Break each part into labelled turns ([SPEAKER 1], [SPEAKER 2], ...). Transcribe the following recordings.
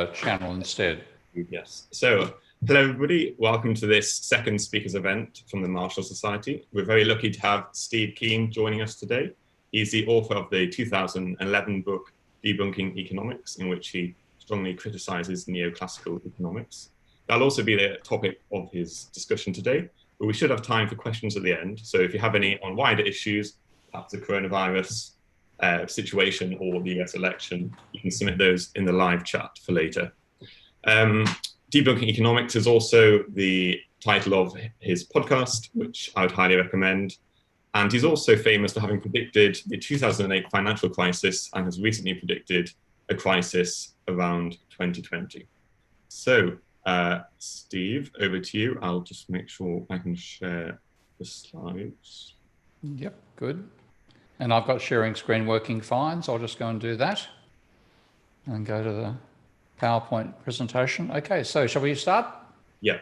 [SPEAKER 1] channel instead.
[SPEAKER 2] Yes. So, hello everybody. Welcome to this second speakers event from the Marshall Society. We're very lucky to have Steve Keen joining us today. He's the author of the 2011 book, Debunking Economics, in which he strongly criticizes neoclassical economics. That'll also be the topic of his discussion today, but we should have time for questions at the end. So if you have any on wider issues, perhaps the coronavirus situation or the US election, you can submit those in the live chat for later. Debunking Economics is also the title of his podcast, which I would highly recommend. And he's also famous for having predicted the 2008 financial crisis and has recently predicted a crisis around 2020. So, Steve, over to you. I'll just make sure I can share the slides.
[SPEAKER 1] Yep, good. And I've got sharing screen working fine, so I'll just go and do that and go to the PowerPoint presentation. Okay, so shall we start?
[SPEAKER 2] Yeah.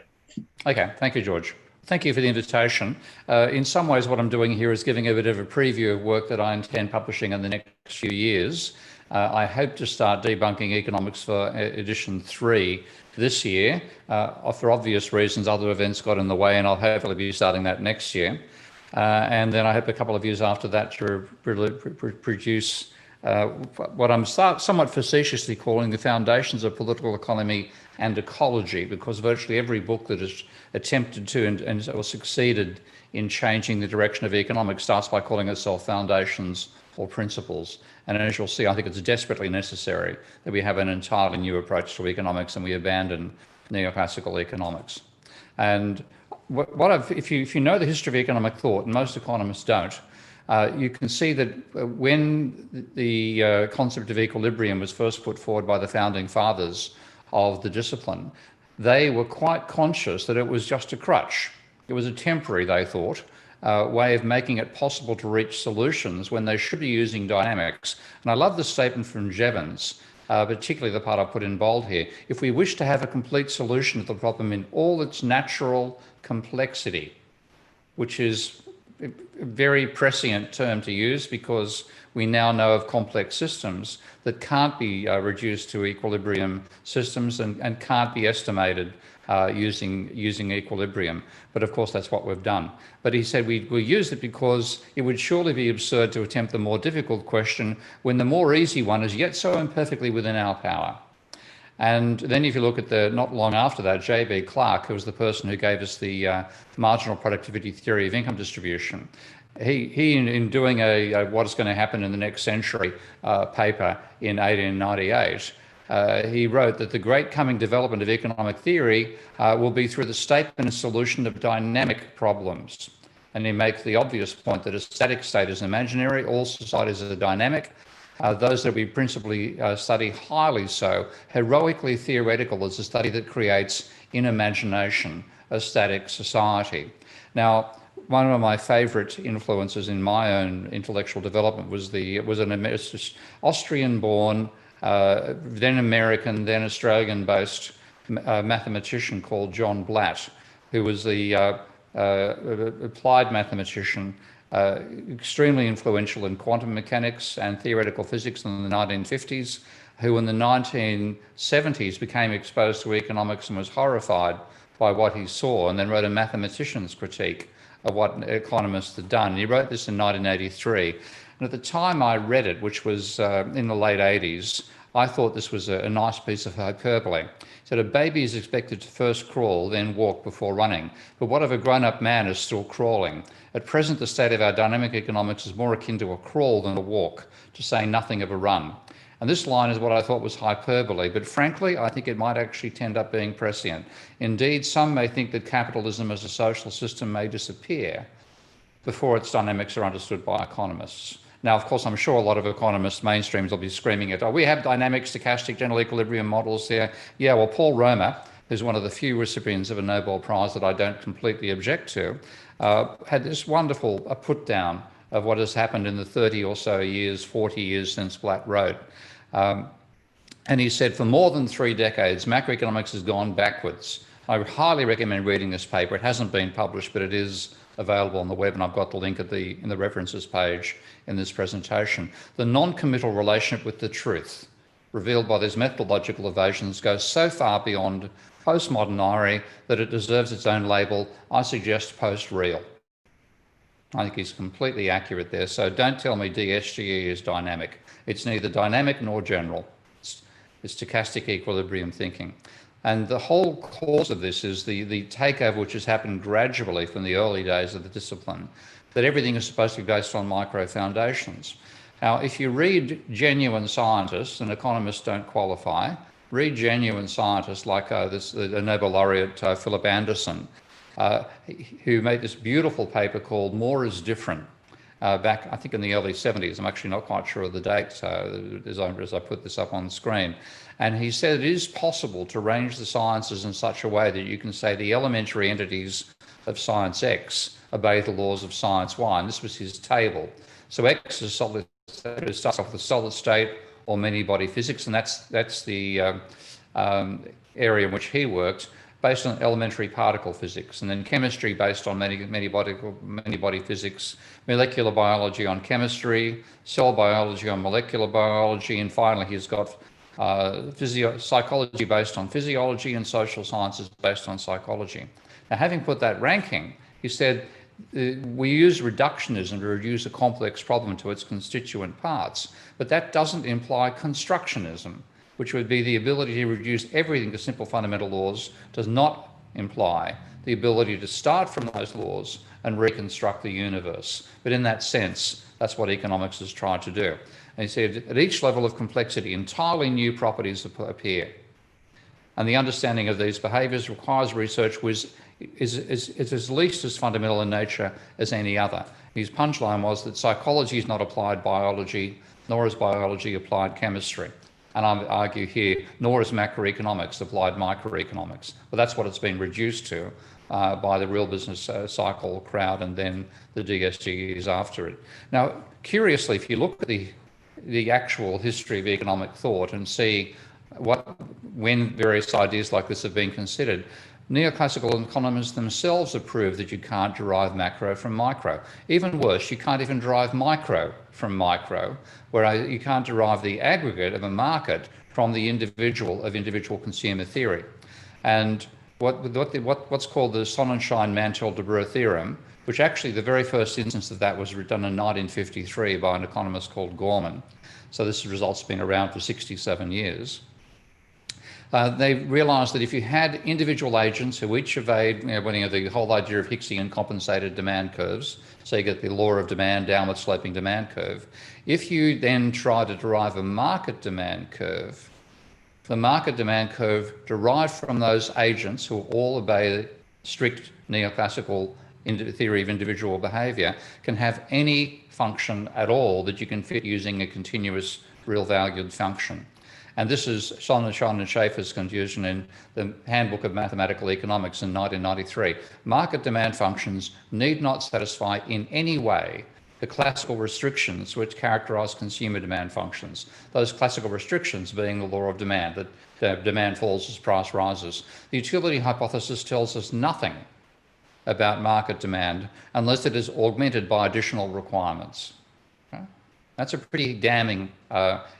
[SPEAKER 1] Okay, thank you, George. Thank you for the invitation. In some ways, what I'm doing here is giving a bit of a preview of work that I intend publishing in the next few years. I hope to start Debunking Economics for edition 3 this year. For obvious reasons, other events got in the way, and I'll hopefully be starting that next year. And then I hope a couple of years after that to produce what I'm somewhat facetiously calling the foundations of political economy and ecology, because virtually every book that has attempted to or succeeded in changing the direction of economics starts by calling itself foundations or principles. And as you'll see, I think it's desperately necessary that we have an entirely new approach to economics and we abandon neoclassical economics. And if you know the history of economic thought, and most economists don't, you can see that when the concept of equilibrium was first put forward by the founding fathers of the discipline, they were quite conscious that it was just a crutch. It was a temporary, they thought, way of making it possible to reach solutions when they should be using dynamics. And I love the statement from Jevons, particularly the part I put in bold here. If we wish to have a complete solution to the problem in all its natural complexity, which is a very prescient term to use because we now know of complex systems that can't be reduced to equilibrium systems and can't be estimated using equilibrium. But of course, that's what we've done. But he said we use it because it would surely be absurd to attempt the more difficult question when the more easy one is yet so imperfectly within our power. And then if you look at not long after that, J.B. Clark, who was the person who gave us the marginal productivity theory of income distribution, he in doing what is going to happen in the next century paper in 1898, he wrote that the great coming development of economic theory will be through the statement and solution of dynamic problems. And he makes the obvious point that a static state is imaginary, all societies are dynamic. Those that we principally study highly so, heroically theoretical is a study that creates in imagination a static society. Now, one of my favorite influences in my own intellectual development was an Austrian-born, then American, then Australian-based mathematician called John Blatt, who was the applied mathematician, extremely influential in quantum mechanics and theoretical physics in the 1950s, who in the 1970s became exposed to economics and was horrified by what he saw, and then wrote a mathematician's critique of what economists had done. And he wrote this in 1983. And at the time I read it, which was in the late 80s, I thought this was a nice piece of hyperbole. He said, a baby is expected to first crawl, then walk before running. But what if a grown-up man is still crawling? At present, the state of our dynamic economics is more akin to a crawl than a walk, to say nothing of a run. And this line is what I thought was hyperbole, but frankly, I think it might actually end up being prescient. Indeed, some may think that capitalism as a social system may disappear before its dynamics are understood by economists. Now, of course, I'm sure a lot of economists, mainstreams, will be screaming at, oh, we have dynamic, stochastic, general equilibrium models there. Yeah, well, Paul Romer, who's one of the few recipients of a Nobel Prize that I don't completely object to, had this wonderful put down of what has happened in the 30 or so years, 40 years since Blatt wrote. And he said, for more than 3 decades, macroeconomics has gone backwards. I highly recommend reading this paper. It hasn't been published, but it is available on the web, and I've got the link in the references page in this presentation. The non-committal relationship with the truth revealed by these methodological evasions goes so far beyond postmodern irony that it deserves its own label, I suggest post-real. I think he's completely accurate there. So don't tell me DSGE is dynamic. It's neither dynamic nor general. It's stochastic equilibrium thinking. And the whole cause of this is the takeover which has happened gradually from the early days of the discipline, that everything is supposed to be based on micro foundations. Now, if you read genuine scientists, and economists don't qualify, read genuine scientists like the Nobel laureate Philip Anderson, who made this beautiful paper called More is Different, back, I think, in the early 70s. I'm actually not quite sure of the date as I put this up on the screen. And he said it is possible to arrange the sciences in such a way that you can say the elementary entities of science X obey the laws of science Y. And this was his table. So X is solid, it starts off with solid state or many-body physics, and that's the area in which he worked, based on elementary particle physics, and then chemistry based on many-body physics, molecular biology on chemistry, cell biology on molecular biology, and finally he's got psychology based on physiology and social sciences based on psychology. Now, having put that ranking, he said, we use reductionism to reduce a complex problem to its constituent parts, but that doesn't imply constructionism, which would be the ability to reduce everything to simple fundamental laws, does not imply the ability to start from those laws and reconstruct the universe. But in that sense, that's what economics has tried to do. And he said, at each level of complexity, entirely new properties appear. And the understanding of these behaviours requires research which is at least as fundamental in nature as any other. His punchline was that psychology is not applied biology, nor is biology applied chemistry. And I argue here, nor is macroeconomics applied microeconomics. But that's what it's been reduced to by the real business cycle crowd and then the DSGEs after it. Now, curiously, if you look at the actual history of economic thought and see when various ideas like this have been considered, neoclassical economists themselves have proved that you can't derive macro from micro. Even worse, you can't even derive micro from micro, where you can't derive the aggregate of a market from the individual of individual consumer theory. And what's called the Sonnenschein-Mantel-Debreu theorem, which actually the very first instance of that was done in 1953 by an economist called Gorman. So this result's been around for 67 years. They realised that if you had individual agents who each evade, the whole idea of Hicksian compensated demand curves, so you get the law of demand, downward sloping demand curve. If you then try to derive a market demand curve, the market demand curve derived from those agents who all obey strict neoclassical theory of individual behaviour can have any function at all that you can fit using a continuous real valued function. And this is Sonnenschein and Schaeffer's conclusion in the Handbook of Mathematical Economics in 1993. Market demand functions need not satisfy in any way the classical restrictions which characterise consumer demand functions. Those classical restrictions being the law of demand, that demand falls as price rises. The utility hypothesis tells us nothing about market demand unless it is augmented by additional requirements. Okay? That's a pretty damning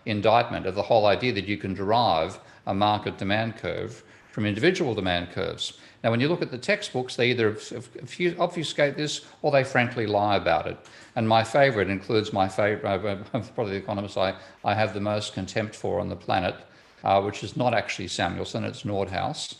[SPEAKER 1] indictment of the whole idea that you can derive a market demand curve from individual demand curves. Now, when you look at the textbooks, they either obfuscate this or they frankly lie about it. And my favourite includes my favourite, probably the economist I have the most contempt for on the planet, which is not actually Samuelson, it's Nordhaus,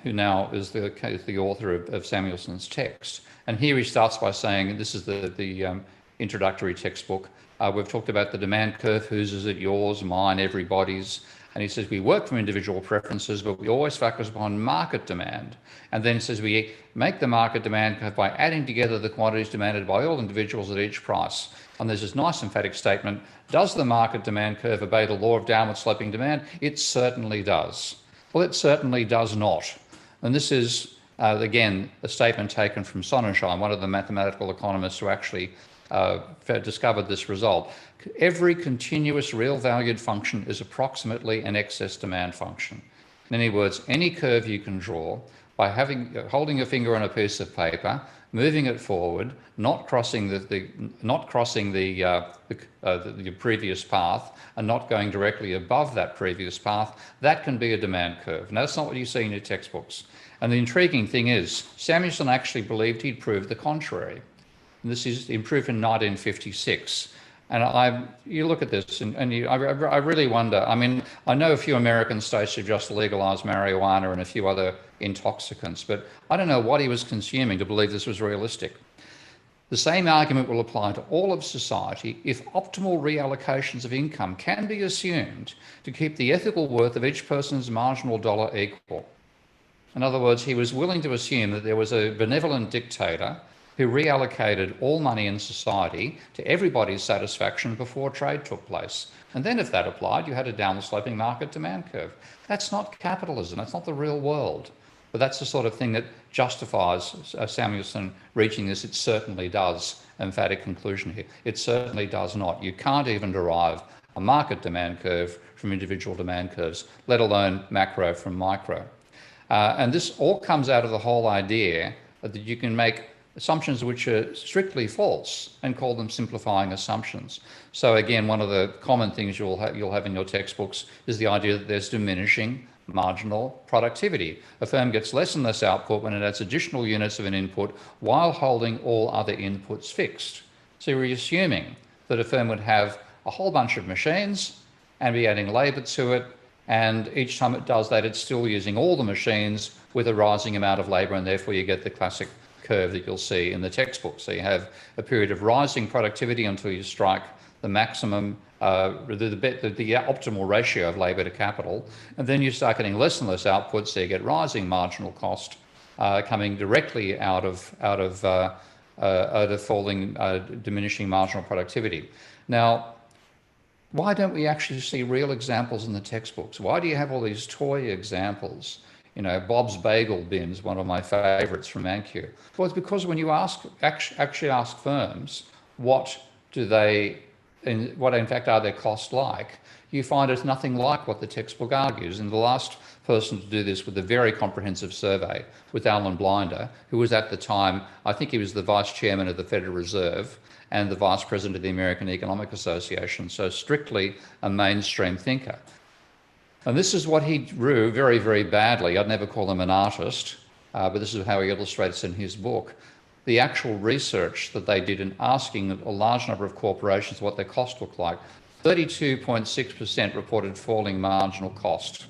[SPEAKER 1] who now is the author of Samuelson's text. And here he starts by saying, this is the introductory textbook, we've talked about the demand curve, whose is it, yours, mine, everybody's. And he says we work from individual preferences, but we always focus upon market demand. And then he says we make the market demand curve by adding together the quantities demanded by all individuals at each price. And there's this nice emphatic statement, does the market demand curve obey the law of downward sloping demand? It certainly does. Well, it certainly does not. And this is, again, a statement taken from Sonnenschein, one of the mathematical economists who actually discovered this result. Every continuous real valued function is approximately an excess demand function. In other words, any curve you can draw by holding your finger on a piece of paper, moving it forward, not crossing the previous path, and not going directly above that previous path, that can be a demand curve. And that's not what you see in your textbooks. And the intriguing thing is, Samuelson actually believed he'd proved the contrary. And this is proved in 1956. And you look at this and I really wonder, I mean, I know a few American states have just legalized marijuana and a few other intoxicants, but I don't know what he was consuming to believe this was realistic. The same argument will apply to all of society if optimal reallocations of income can be assumed to keep the ethical worth of each person's marginal dollar equal. In other words, he was willing to assume that there was a benevolent dictator who reallocated all money in society to everybody's satisfaction before trade took place. And then if that applied, you had a downward sloping market demand curve. That's not capitalism. That's not the real world. But that's the sort of thing that justifies Samuelson reaching this. It certainly does. Emphatic conclusion here. It certainly does not. You can't even derive a market demand curve from individual demand curves, let alone macro from micro. And this all comes out of the whole idea that you can make assumptions which are strictly false and call them simplifying assumptions. So again, one of the common things you'll have in your textbooks is the idea that there's diminishing marginal productivity. A firm gets less and less output when it adds additional units of an input while holding all other inputs fixed. So you're assuming that a firm would have a whole bunch of machines and be adding labour to it, and each time it does that, it's still using all the machines with a rising amount of labour, and therefore you get the classic curve that you'll see in the textbook. So you have a period of rising productivity until you strike the maximum, the optimal ratio of labour to capital, and then you start getting less and less output, so you get rising marginal cost coming directly out of falling, diminishing marginal productivity. Now, why don't we actually see real examples in the textbooks? Why do you have all these toy examples? You know, Bob's Bagel Bin is one of my favourites from Ancu. Well, it's because when you actually ask firms what in fact are their costs like, you find it's nothing like what the textbook argues. And the last person to do this with a very comprehensive survey with Alan Blinder, who was at the time, I think he was the vice chairman of the Federal Reserve and the vice president of the American Economic Association, so strictly a mainstream thinker. And this is what he drew very, very badly. I'd never call him an artist, but this is how he illustrates in his book. The actual research that they did in asking a large number of corporations what their cost looked like, 32.6% reported falling marginal cost.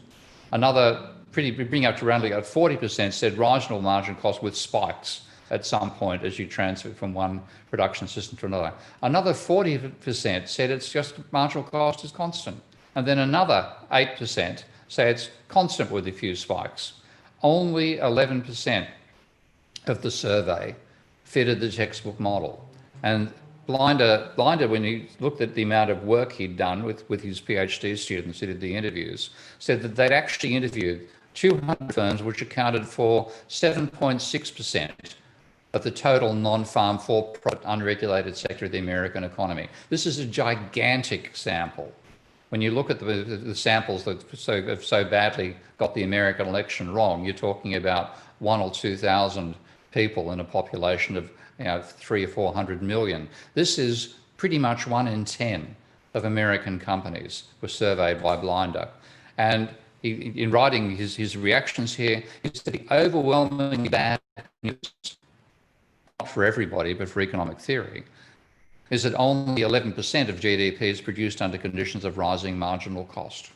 [SPEAKER 1] Another, bring up to around about 40% said marginal margin cost with spikes at some point as you transfer from one production system to another. Another 40% said it's just marginal cost is constant. And then another 8% say it's constant with a few spikes. Only 11% of the survey fitted the textbook model. And Blinder, when he looked at the amount of work he'd done with his PhD students who did the interviews, said that they'd actually interviewed 200 firms which accounted for 7.6% of the total non-farm for-profit unregulated sector of the American economy. This is a gigantic sample. When you look at the samples that have so badly got the American election wrong, you're talking about 1,000 or 2,000 people in a population of 300 or 400 million. This is pretty much 1 in 10 of American companies were surveyed by Blinder. And in writing his reactions here, he said the overwhelmingly bad news, not for everybody, but for economic theory, is that only 11% of GDP is produced under conditions of rising marginal cost.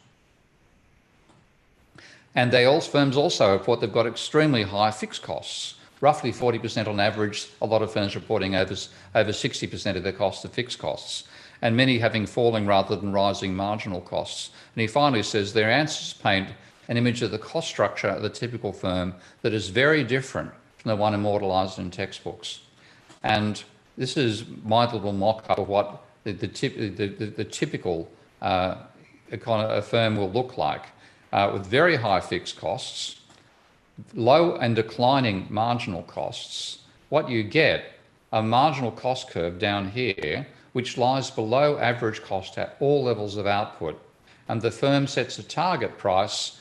[SPEAKER 1] And firms also report they've got extremely high fixed costs, roughly 40% on average, a lot of firms reporting over 60% of their costs are fixed costs, and many having falling rather than rising marginal costs. And he finally says their answers paint an image of the cost structure of the typical firm that is very different from the one immortalised in textbooks. And this is my little mock-up of what the typical firm will look like, with very high fixed costs, low and declining marginal costs. What you get, a marginal cost curve down here, which lies below average cost at all levels of output. And the firm sets a target price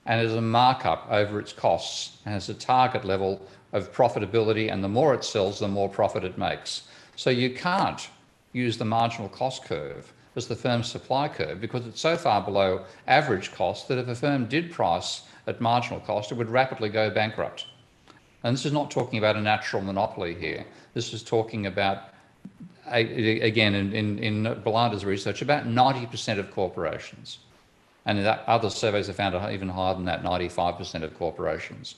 [SPEAKER 1] and is a markup over its costs and has a target level of profitability, and the more it sells, the more profit it makes. So you can't use the marginal cost curve as the firm's supply curve because it's so far below average cost that if a firm did price at marginal cost, it would rapidly go bankrupt. And this is not talking about a natural monopoly here. This is talking about, again, in Belanda's research, about 90% of corporations. And that other surveys have found even higher than that, 95% of corporations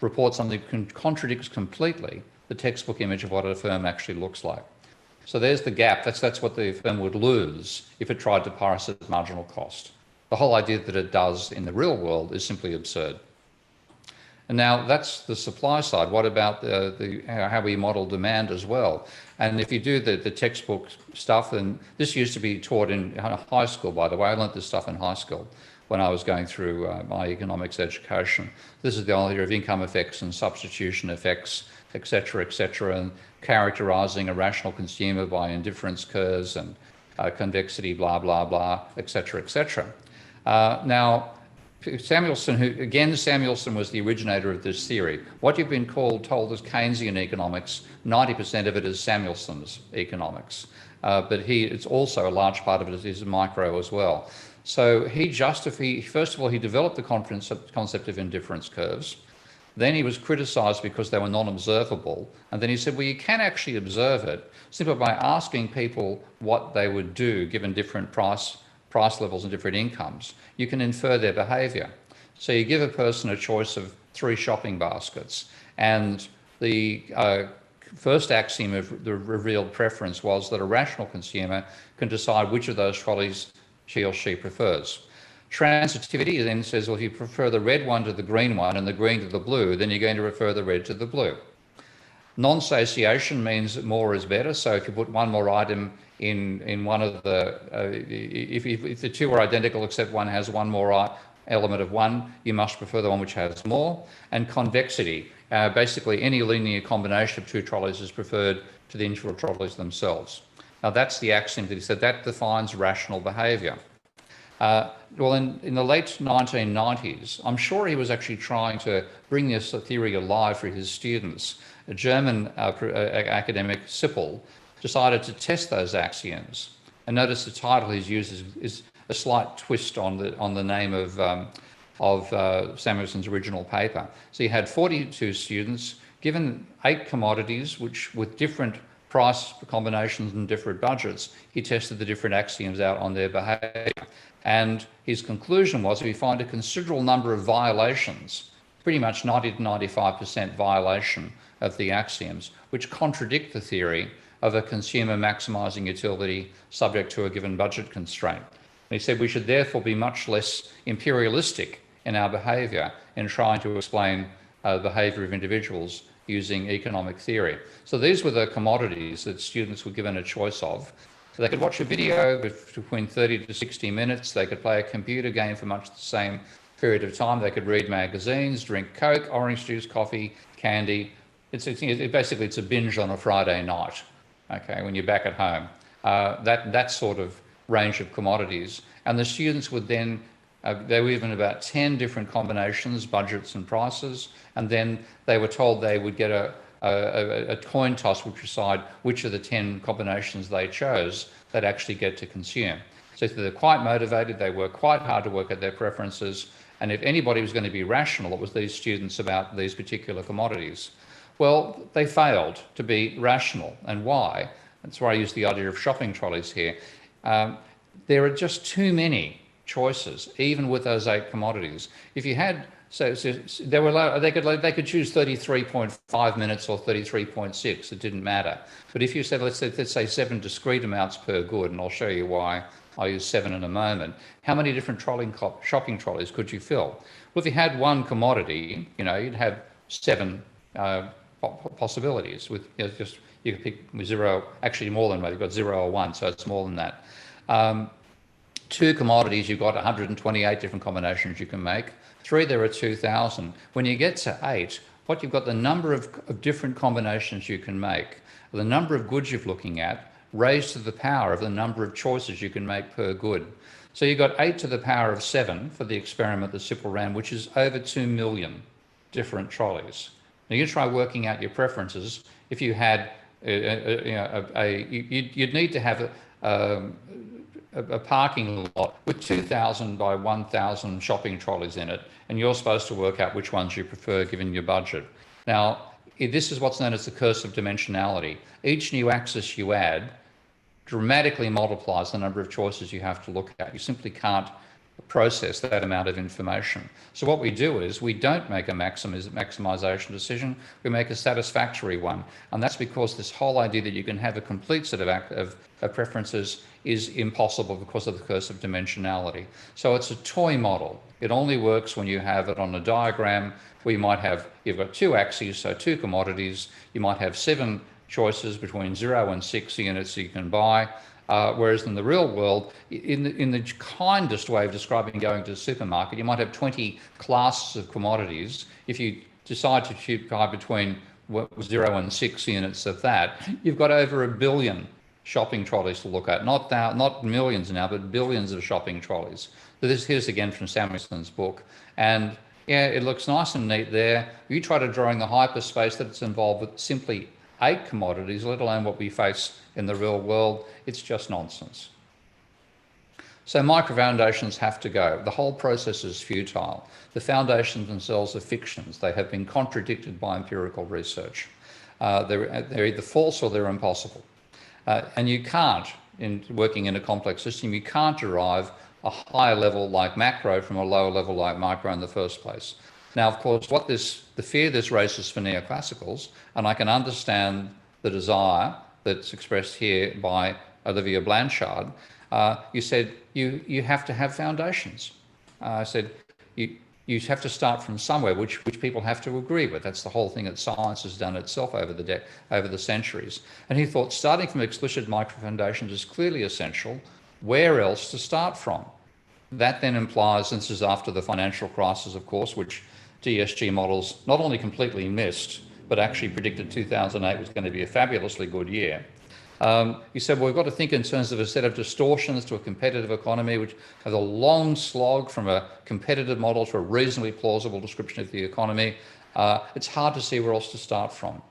[SPEAKER 1] report something that contradicts completely the textbook image of what a firm actually looks like. So there's the gap. That's what the firm would lose if it tried to price at marginal cost. The whole idea that it does in the real world is simply absurd. And now that's the supply side. What about how we model demand as well? And if you do the textbook stuff, and this used to be taught in high school, by the way. I learned this stuff in high school when I was going through my economics education. This is the idea of income effects and substitution effects, et cetera, and characterizing a rational consumer by indifference curves and convexity, blah, blah, blah, et cetera, et cetera. Now, Samuelson was the originator of this theory. What you've been told is Keynesian economics, 90% of it is Samuelson's economics. But it's also a large part of it is micro as well. So first of all, he developed the concept of indifference curves. Then he was criticized because they were non-observable. And then he said, well, you can actually observe it simply by asking people what they would do given different price levels and different incomes. You can infer their behavior. So you give a person a choice of 3 shopping baskets, and the first axiom of the revealed preference was that a rational consumer can decide which of those trolleys he or she prefers. Transitivity then says, well, if you prefer the red one to the green one and the green to the blue, then you're going to refer the red to the blue. Non-satiation means that more is better. So if you put one more item in one of the, if the two are identical except one has one more element of one, you must prefer the one which has more. And convexity, basically any linear combination of 2 trolleys is preferred to the individual trolleys themselves. Now that's the axiom that he said, that defines rational behaviour. Well, in the late 1990s, I'm sure he was actually trying to bring this theory alive for his students. A German academic, Sippel, decided to test those axioms. And notice the title he's used is a slight twist on the name of Samuelson's original paper. So he had 42 students given 8 commodities, which with different price combinations and different budgets, he tested the different axioms out on their behaviour. And his conclusion was if you find a considerable number of violations, pretty much 90 to 95% violation of the axioms, which contradict the theory of a consumer maximising utility subject to a given budget constraint. And he said we should therefore be much less imperialistic in our behaviour in trying to explain the behaviour of individuals using economic theory. So these were the commodities that students were given a choice of. So they could watch a video between 30 to 60 minutes. They could play a computer game for much the same period of time. They could read magazines, drink Coke, orange juice, coffee, candy. Basically, it's a binge on a Friday night, okay, when you're back at home. That sort of range of commodities. And the students would then, they were given about 10 different combinations, budgets and prices, and then they were told they would get a coin toss which decide which of the 10 combinations they chose they'd actually get to consume. So they're quite motivated, they work quite hard to work at their preferences, and if anybody was going to be rational, it was these students about these particular commodities. Well, they failed to be rational. And why? That's why I use the idea of shopping trolleys here. There are just too many choices, even with those 8 commodities. If you had, they could choose 33.5 minutes or 33.6, it didn't matter. But if you said, let's say 7 discrete amounts per good, and I'll show you why I'll use 7 in a moment, how many different shopping trolleys could you fill? Well, if you had one commodity, you'd have 7 possibilities with you could pick 0, actually more than that, you've got 0 or 1, so it's more than that. 2 commodities, you've got 128 different combinations you can make. 3, there are 2,000. When you get to 8, what you've got the number of different combinations you can make, the number of goods you're looking at, raised to the power of the number of choices you can make per good. So you've got 8 to the power of 7 for the experiment that Sippel ran, which is over 2 million different trolleys. Now you try working out your preferences. If you had, you'd need to have a parking lot with 2,000 by 1,000 shopping trolleys in it, and you're supposed to work out which ones you prefer given your budget. Now, this is what's known as the curse of dimensionality. Each new axis you add dramatically multiplies the number of choices you have to look at. You simply can't process that amount of information. So what we do is we don't make a maximization decision, we make a satisfactory one. And that's because this whole idea that you can have a complete set of preferences is impossible because of the curse of dimensionality. So it's a toy model. It only works when you have it on a diagram where you've got 2 axes, so 2 commodities. You might have 7 choices between 0 and 6 units you can buy. Whereas in the real world, in the kindest way of describing going to the supermarket, you might have 20 classes of commodities. If you decide to buy between 0 and 6 units of that, you've got over 1 billion shopping trolleys to look at. Not millions now, but billions of shopping trolleys. So here's again from Samuelson's book. And yeah, it looks nice and neat there. You try to draw in the hyperspace that it's involved with simply 8 commodities, let alone what we face in the real world. It's just nonsense. So micro foundations have to go. The whole process is futile. The foundations themselves are fictions. They have been contradicted by empirical research. They're either false or they're impossible. And you can't, in working in a complex system, you can't derive a higher level like macro from a lower level like micro in the first place. Now, of course, the fear this raises for neoclassicals, and I can understand the desire that's expressed here by Olivier Blanchard. You said you have to have foundations. I said you have to start from somewhere, which people have to agree with. That's the whole thing that science has done itself over the centuries. And he thought starting from explicit micro foundations is clearly essential. Where else to start from? That then implies, and this is after the financial crisis, of course, which DSG models not only completely missed, but actually predicted 2008 was going to be a fabulously good year. You said, well, we've got to think in terms of a set of distortions to a competitive economy, which has a long slog from a competitive model to a reasonably plausible description of the economy. It's hard to see where else to start from.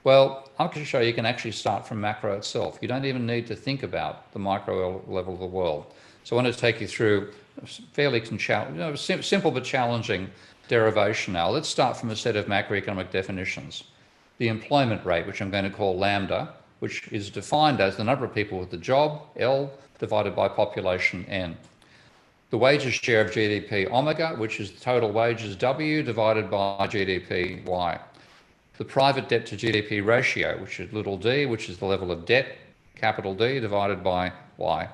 [SPEAKER 1] Well, I'm going to show you can actually start from macro itself. You don't even need to think about the micro level of the world. So I want to take you through a fairly simple but challenging derivation now. Let's start from a set of macroeconomic definitions. The employment rate, which I'm going to call lambda, which is defined as the number of people with the job, L, divided by population, N. The wages share of GDP, omega, which is the total wages, W, divided by GDP, Y. The private debt to GDP ratio, which is little d, which is the level of debt, capital D, divided by Y.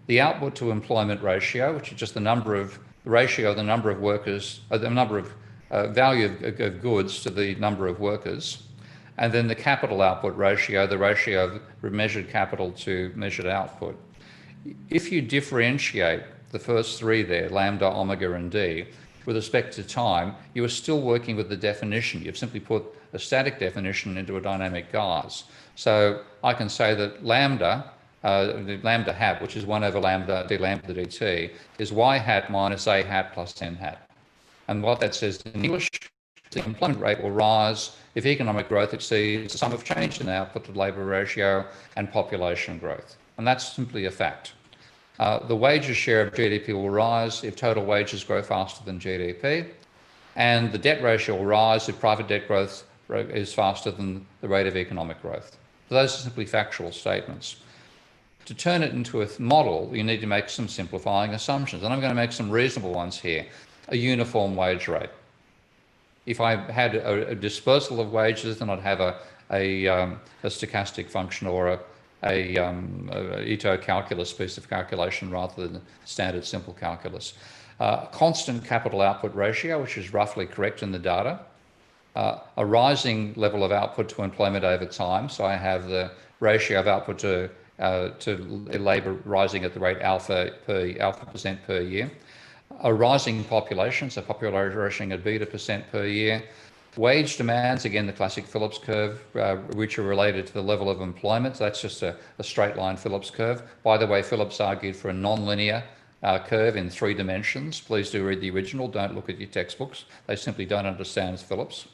[SPEAKER 1] The output to employment ratio, which is just the ratio of the number of workers, the number of value of goods to the number of workers. And then the capital output ratio, the ratio of measured capital to measured output. If you differentiate the first 3 there, lambda, omega, and D, with respect to time, you are still working with the definition. You've simply put a static definition into a dynamic guise. So I can say that lambda, the lambda hat, which is 1 over lambda d lambda dt, is y hat minus a hat plus n hat. And what that says in English, the employment rate will rise if economic growth exceeds the sum of change in the output to labour ratio and population growth. And that's simply a fact. The wages share of GDP will rise if total wages grow faster than GDP. And the debt ratio will rise if private debt growth is faster than the rate of economic growth. So those are simply factual statements. To turn it into a model, you need to make some simplifying assumptions. And I'm going to make some reasonable ones here. A uniform wage rate. If I had a dispersal of wages, then I'd have a stochastic function or a Ito calculus piece of calculation rather than standard simple calculus. Constant capital output ratio, which is roughly correct in the data. A rising level of output to employment over time. So I have the ratio of output to labour rising at the rate alpha percent per year. A rising population, so population at beta percent per year. Wage demands, again, the classic Phillips curve, which are related to the level of employment. So that's just a straight line Phillips curve. By the way, Phillips argued for a non-linear curve in 3 dimensions. Please do read the original. Don't look at your textbooks. They simply don't understand Phillips.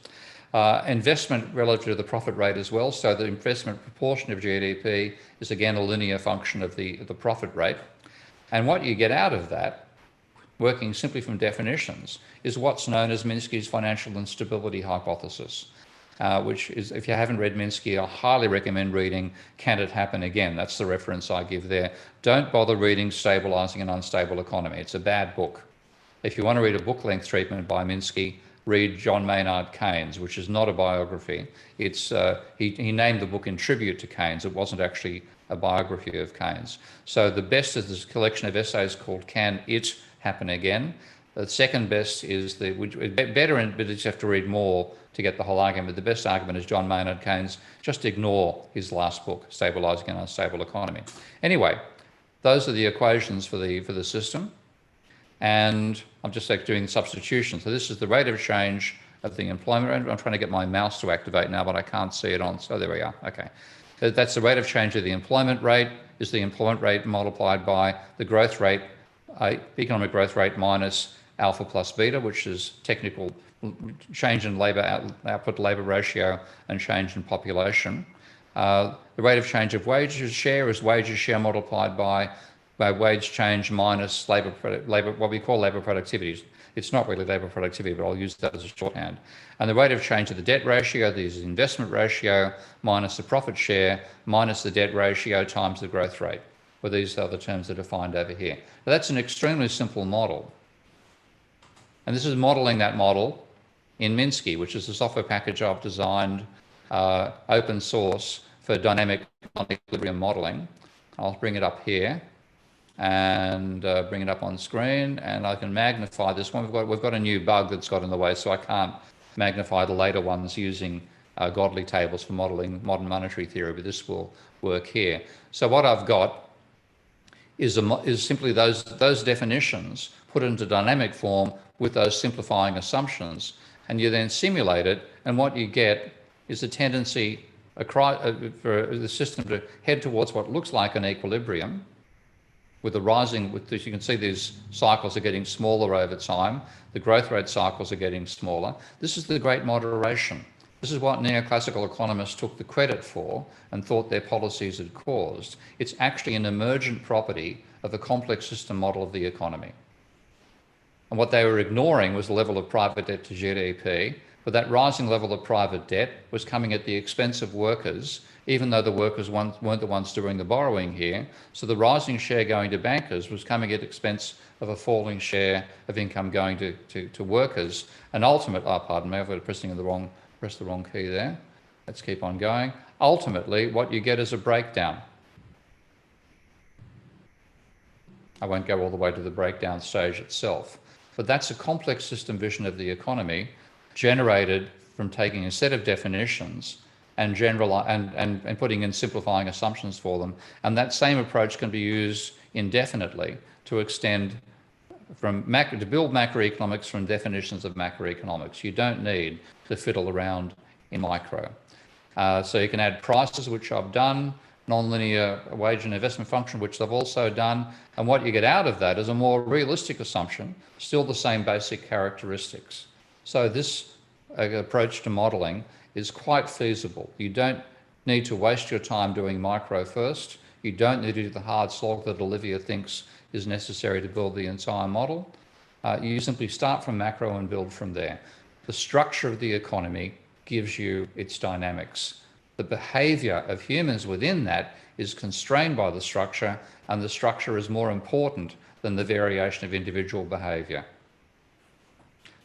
[SPEAKER 1] Investment relative to the profit rate as well. So the investment proportion of GDP is again a linear function of the profit rate. And what you get out of that, working simply from definitions, is what's known as Minsky's financial instability hypothesis, which is, if you haven't read Minsky, I highly recommend reading Can It Happen Again? That's the reference I give there. Don't bother reading Stabilizing an Unstable Economy. It's a bad book. If you want to read a book-length treatment by Minsky, read John Maynard Keynes, which is not a biography. It's he named the book in tribute to Keynes. It wasn't actually a biography of Keynes. So the best is this collection of essays called Can It Happen Again? The second best is better, but you just have to read more to get the whole argument. The best argument is John Maynard Keynes. Just ignore his last book, Stabilizing an Unstable Economy. Anyway, those are the equations for the system. And I'm just doing substitution. So this is the rate of change of the employment rate. I'm trying to get my mouse to activate now, but I can't see it on. So there we are. Okay. So that's the rate of change of the employment rate, is the employment rate multiplied by the growth rate, economic growth rate minus alpha plus beta, which is technical change in labour output labour ratio and change in population. The rate of change of wages share is wages share multiplied by wage change minus labour, what we call labour productivity. It's not really labour productivity, but I'll use that as a shorthand. And the rate of change of the debt ratio, this is investment ratio, minus the profit share, minus the debt ratio times the growth rate. Well, these are the terms that are defined over here. Now, that's an extremely simple model. And this is modelling that model in Minsky, which is a software package I've designed open source for dynamic equilibrium modelling. I'll bring it up here and bring it up on screen, and I can magnify this one. We've got a new bug that's got in the way, so I can't magnify the later ones using godly tables for modelling modern monetary theory, but this will work here. So what I've got is simply those definitions put into dynamic form with those simplifying assumptions, and you then simulate it, and what you get is a tendency for the system to head towards what looks like an equilibrium, with the rising, you can see these cycles are getting smaller over time. The growth rate cycles are getting smaller. This is the great moderation. This is what neoclassical economists took the credit for and thought their policies had caused. It's actually an emergent property of the complex system model of the economy. And what they were ignoring was the level of private debt to GDP, but that rising level of private debt was coming at the expense of workers, even though the workers weren't the ones doing the borrowing here. So the rising share going to bankers was coming at the expense of a falling share of income going to workers. And ultimately, pardon me, I've got pressed the wrong key there. Let's keep on going. Ultimately, what you get is a breakdown. I won't go all the way to the breakdown stage itself, but that's a complex system vision of the economy generated from taking a set of definitions and putting in simplifying assumptions for them. And that same approach can be used indefinitely to extend to build macroeconomics from definitions of macroeconomics. You don't need to fiddle around in micro. So you can add prices, which I've done, nonlinear wage and investment function, which I've also done. And what you get out of that is a more realistic assumption, still the same basic characteristics. So this approach to modelling is quite feasible. You don't need to waste your time doing micro first. You don't need to do the hard slog that Olivia thinks is necessary to build the entire model. You simply start from macro and build from there. The structure of the economy gives you its dynamics. The behaviour of humans within that is constrained by the structure, and the structure is more important than the variation of individual behaviour.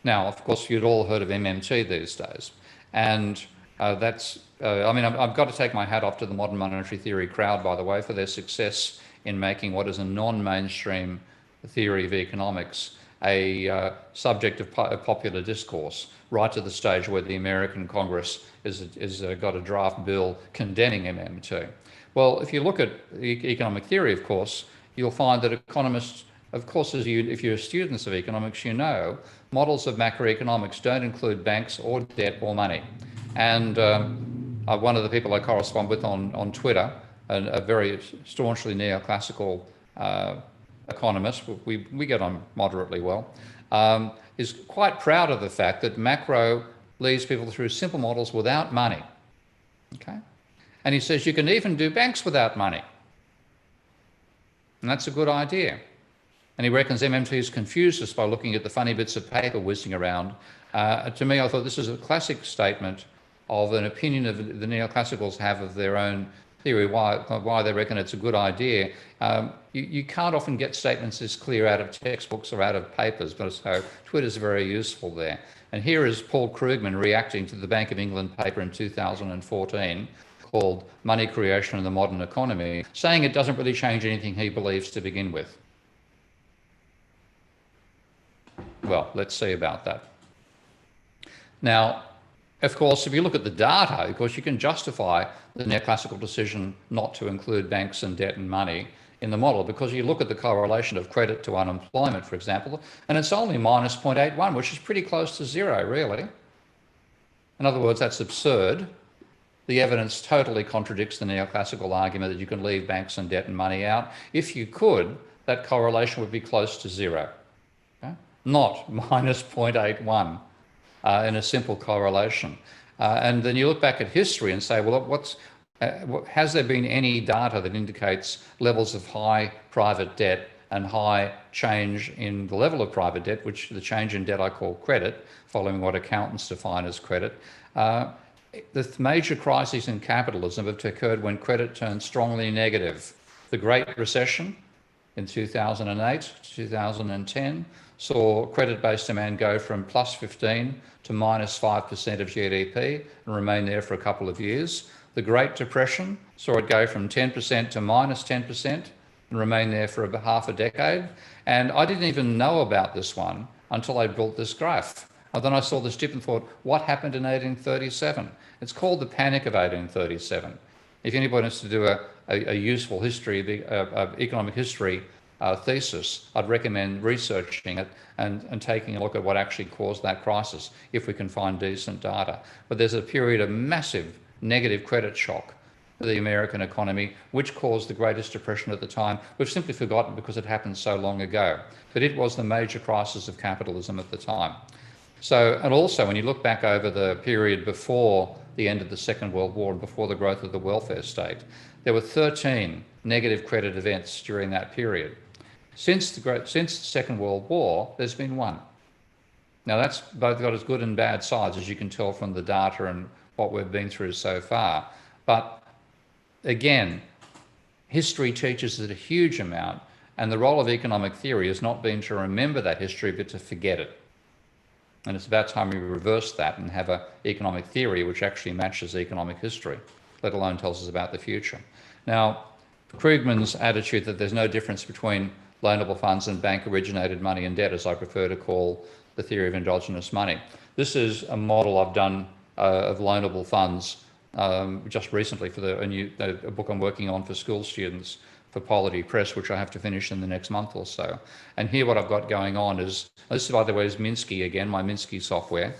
[SPEAKER 1] Now, of course, you'd all heard of MMT these days. And I've got to take my hat off to the modern monetary theory crowd, by the way, for their success in making what is a non-mainstream theory of economics a subject of popular discourse, right to the stage where the American Congress has got a draft bill condemning MMT. Well, if you look at economic theory, of course, you'll find that economists, of course, if you're students of economics, you know, models of macroeconomics don't include banks or debt or money. And one of the people I correspond with on Twitter, a very staunchly neoclassical economist, we get on moderately well, is quite proud of the fact that macro leads people through simple models without money. Okay? And he says you can even do banks without money. And that's a good idea. And he reckons MMT's confused us by looking at the funny bits of paper whizzing around. To me, I thought this is a classic statement of an opinion of the neoclassicals have of their own theory, why they reckon it's a good idea. You can't often get statements this clear out of textbooks or out of papers, but so Twitter's very useful there. And here is Paul Krugman reacting to the Bank of England paper in 2014 called Money Creation in the Modern Economy, saying it doesn't really change anything he believes to begin with. Well, let's see about that. Now, of course, if you look at the data, of course, you can justify the neoclassical decision not to include banks and debt and money in the model, because you look at the correlation of credit to unemployment, for example, and it's only minus 0.81, which is pretty close to zero, really. In other words, that's absurd. The evidence totally contradicts the neoclassical argument that you can leave banks and debt and money out. If you could, that correlation would be close to zero, okay? Not minus 0.81 in a simple correlation. And then you look back at history and say, well, has there been any data that indicates levels of high private debt and high change in the level of private debt, which the change in debt I call credit, following what accountants define as credit. The major crises in capitalism have occurred when credit turned strongly negative. The Great Recession in 2008, 2010, saw credit-based demand go from plus 15 to minus 5% of GDP and remain there for a couple of years. The Great Depression saw it go from 10% to minus 10% and remain there for about half a decade. And I didn't even know about this one until I built this graph. And then I saw this dip and thought, what happened in 1837? It's called the Panic of 1837. If anybody wants to do a useful history, economic history thesis, I'd recommend researching it and taking a look at what actually caused that crisis, if we can find decent data. But there's a period of massive negative credit shock for the American economy, which caused the greatest depression at the time. We've simply forgotten because it happened so long ago. But it was the major crisis of capitalism at the time. So, and also when you look back over the period before the end of the Second World War and before the growth of the welfare state, there were 13 negative credit events during that period. Since the Second World War, there's been one. Now that's both got as good and bad sides, as you can tell from the data and what we've been through so far. But again, history teaches us a huge amount, and the role of economic theory has not been to remember that history, but to forget it. And it's about time we reverse that and have an economic theory which actually matches economic history, let alone tells us about the future. Now, Krugman's attitude that there's no difference between loanable funds and bank-originated money and debt, as I prefer to call the theory of endogenous money. This is a model I've done of loanable funds just recently for a book I'm working on for school students for Polity Press, which I have to finish in the next month or so. And here what I've got going on is, this by the way is Minsky again, my Minsky software,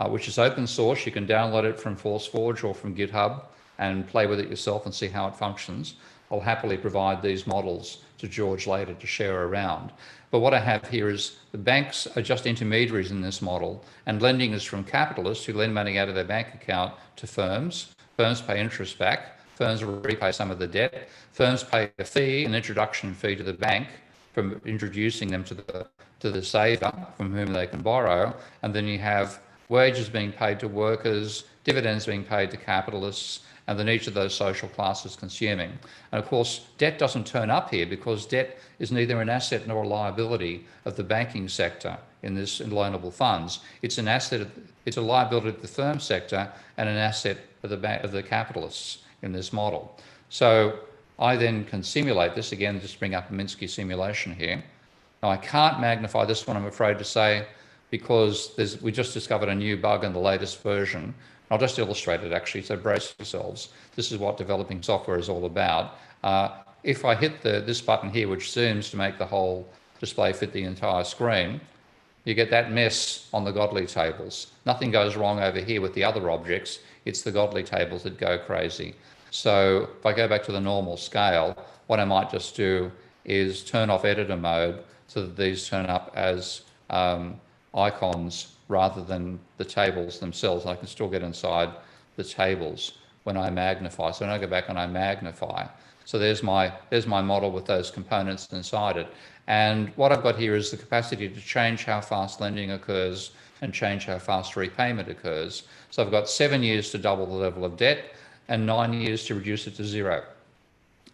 [SPEAKER 1] which is open source. You can download it from ForceForge or from GitHub and play with it yourself and see how it functions. I'll happily provide these models to George later to share around. But what I have here is the banks are just intermediaries in this model, and lending is from capitalists who lend money out of their bank account to firms. Firms pay interest back. Firms repay some of the debt. Firms pay a fee, an introduction fee to the bank from introducing them to the saver from whom they can borrow. And then you have wages being paid to workers, dividends being paid to capitalists, and then each of those social classes consuming. And of course, debt doesn't turn up here because debt is neither an asset nor a liability of the banking sector in loanable funds. It's an asset, it's a liability of the firm sector and an asset of the capitalists in this model. So I then can simulate this, again, just bring up a Minsky simulation here. Now I can't magnify this one, I'm afraid to say, because we just discovered a new bug in the latest version. I'll just illustrate it actually, so brace yourselves. This is what developing software is all about. If I hit this button here, which zooms to make the whole display fit the entire screen, you get that mess on the Godly tables. Nothing goes wrong over here with the other objects. It's the Godly tables that go crazy. So if I go back to the normal scale, what I might just do is turn off editor mode so that these turn up as icons rather than the tables themselves. I can still get inside the tables when I magnify. So when I go back and I magnify, so there's my model with those components inside it. And what I've got here is the capacity to change how fast lending occurs and change how fast repayment occurs. So I've got 7 years to double the level of debt and 9 years to reduce it to zero.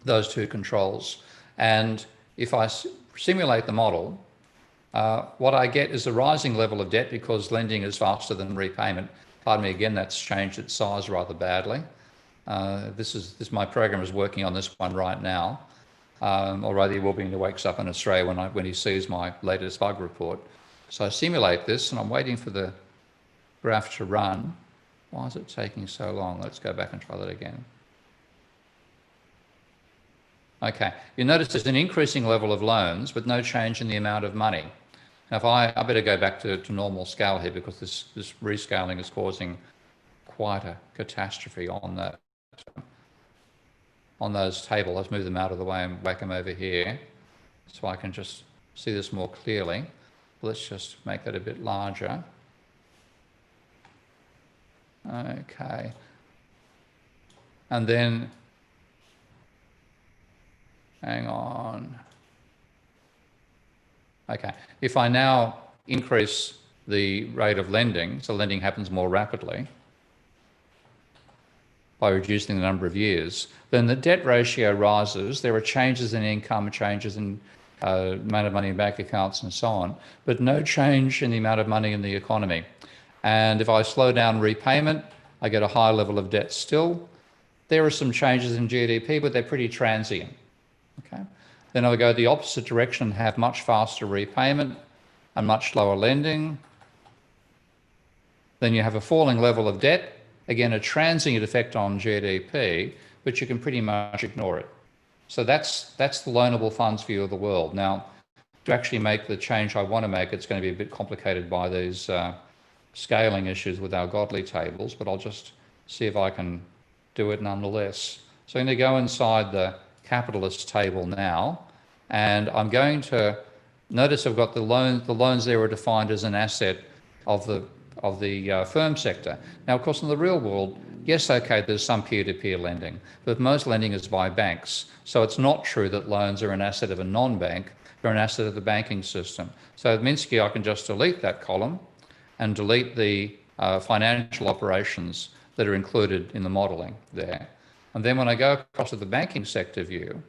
[SPEAKER 1] Those two controls. And if I simulate the model, what I get is a rising level of debt because lending is faster than repayment. Pardon me, again, that's changed its size rather badly. My program is working on this one right now, or rather he will be when he wakes up in Australia when he sees my latest bug report. So I simulate this and I'm waiting for the graph to run. Why is it taking so long? Let's go back and try that again. Okay, you notice there's an increasing level of loans, but no change in the amount of money. Now, if I better go back to normal scale here because this rescaling is causing quite a catastrophe on those tables. Let's move them out of the way and whack them over here so I can just see this more clearly. Let's just make that a bit larger. Okay. And then, hang on. Okay, if I now increase the rate of lending, so lending happens more rapidly by reducing the number of years, then the debt ratio rises. There are changes in income, changes in amount of money in bank accounts and so on, but no change in the amount of money in the economy. And if I slow down repayment, I get a high level of debt still. There are some changes in GDP, but they're pretty transient. Okay. Then I go the opposite direction and have much faster repayment and much lower lending. Then you have a falling level of debt, again, a transient effect on GDP, but you can pretty much ignore it. So that's the loanable funds view of the world. Now, to actually make the change I want to make, it's going to be a bit complicated by these scaling issues with our godly tables, but I'll just see if I can do it nonetheless. So I'm going to go inside the capitalist table now, and I'm going to notice I've got the loans there are defined as an asset of the firm sector. Now, of course, in the real world, yes, okay, there's some peer-to-peer lending, but most lending is by banks. So it's not true that loans are an asset of a non-bank, they're an asset of the banking system. So at Minsky, I can just delete that column and delete the financial operations that are included in the modeling there. And then when I go across to the banking sector view,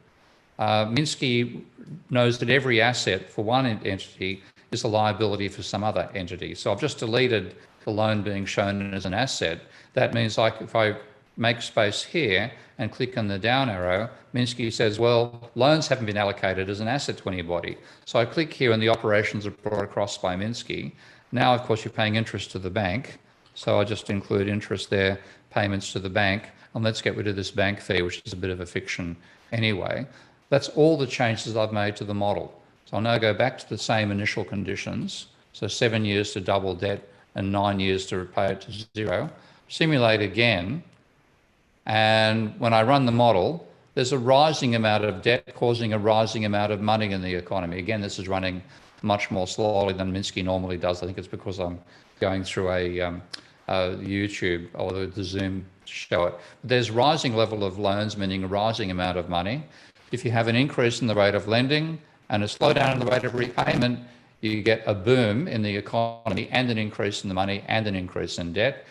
[SPEAKER 1] Minsky knows that every asset for one entity is a liability for some other entity. So I've just deleted the loan being shown as an asset. That means if I make space here and click on the down arrow, Minsky says, well, loans haven't been allocated as an asset to anybody. So I click here and the operations are brought across by Minsky. Now, of course, you're paying interest to the bank. So I just include interest there, payments to the bank. And let's get rid of this bank fee, which is a bit of a fiction anyway. That's all the changes I've made to the model. So I'll now go back to the same initial conditions. So 7 years to double debt and 9 years to repay it to zero. Simulate again. And when I run the model, there's a rising amount of debt causing a rising amount of money in the economy. Again, this is running much more slowly than Minsky normally does. I think it's because I'm going through a YouTube or the Zoom to show it. But there's rising level of loans, meaning a rising amount of money. If you have an increase in the rate of lending and a slowdown in the rate of repayment, you get a boom in the economy and an increase in the money and an increase in debt.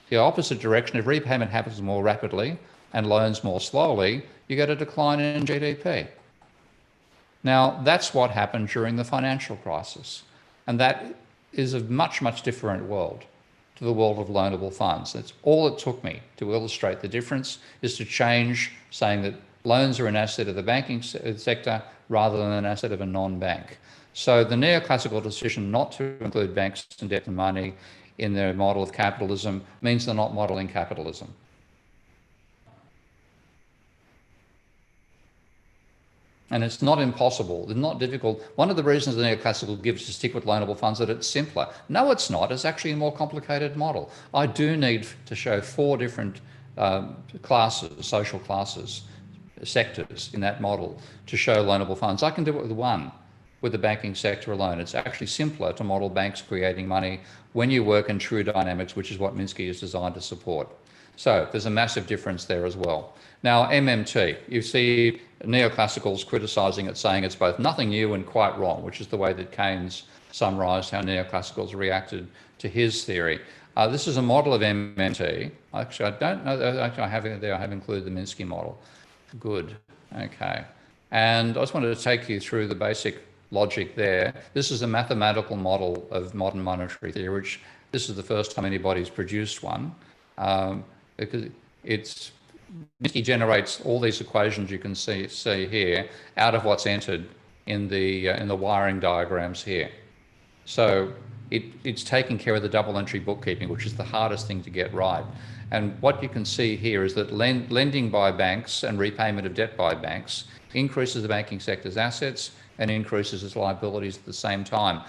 [SPEAKER 1] The opposite direction, if repayment happens more rapidly and loans more slowly, you get a decline in GDP. Now, that's what happened during the financial crisis. And that is a much, much different world to the world of loanable funds. That's all it took me to illustrate the difference, is to change saying that loans are an asset of the banking sector rather than an asset of a non-bank. So the neoclassical decision not to include banks and debt and money in their model of capitalism means they're not modeling capitalism. And it's not impossible, it's not difficult. One of the reasons the neoclassical gives to stick with loanable funds is that it's simpler. No, it's not. It's actually a more complicated model. I do need to show 4 different classes, social classes, sectors in that model to show loanable funds. I can do it with one, with the banking sector alone. It's actually simpler to model banks creating money when you work in true dynamics, which is what Minsky is designed to support. So there's a massive difference there as well. Now, MMT, you see neoclassicals criticising it, saying it's both nothing new and quite wrong, which is the way that Keynes summarised how neoclassicals reacted to his theory. This is a model of MMT. Actually, I don't know, actually I have it there, I have included the Minsky model. Good, okay. And I just wanted to take you through the basic logic there. This is a mathematical model of modern monetary theory, which this is the first time anybody's produced one. Because Minsky generates all these equations you can see here out of what's entered in the wiring diagrams here. So it's taking care of the double entry bookkeeping, which is the hardest thing to get right. And what you can see here is that lending by banks and repayment of debt by banks increases the banking sector's assets and increases its liabilities at the same time.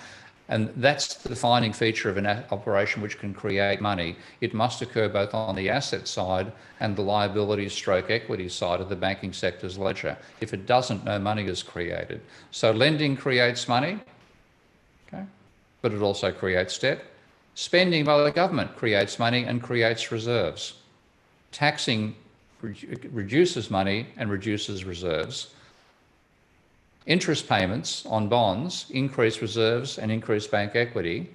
[SPEAKER 1] And that's the defining feature of an operation which can create money. It must occur both on the asset side and the liabilities stroke equity side of the banking sector's ledger. If it doesn't, no money is created. So lending creates money, okay, but it also creates debt. Spending by the government creates money and creates reserves. Taxing reduces money and reduces reserves. Interest payments on bonds increase reserves and increase bank equity.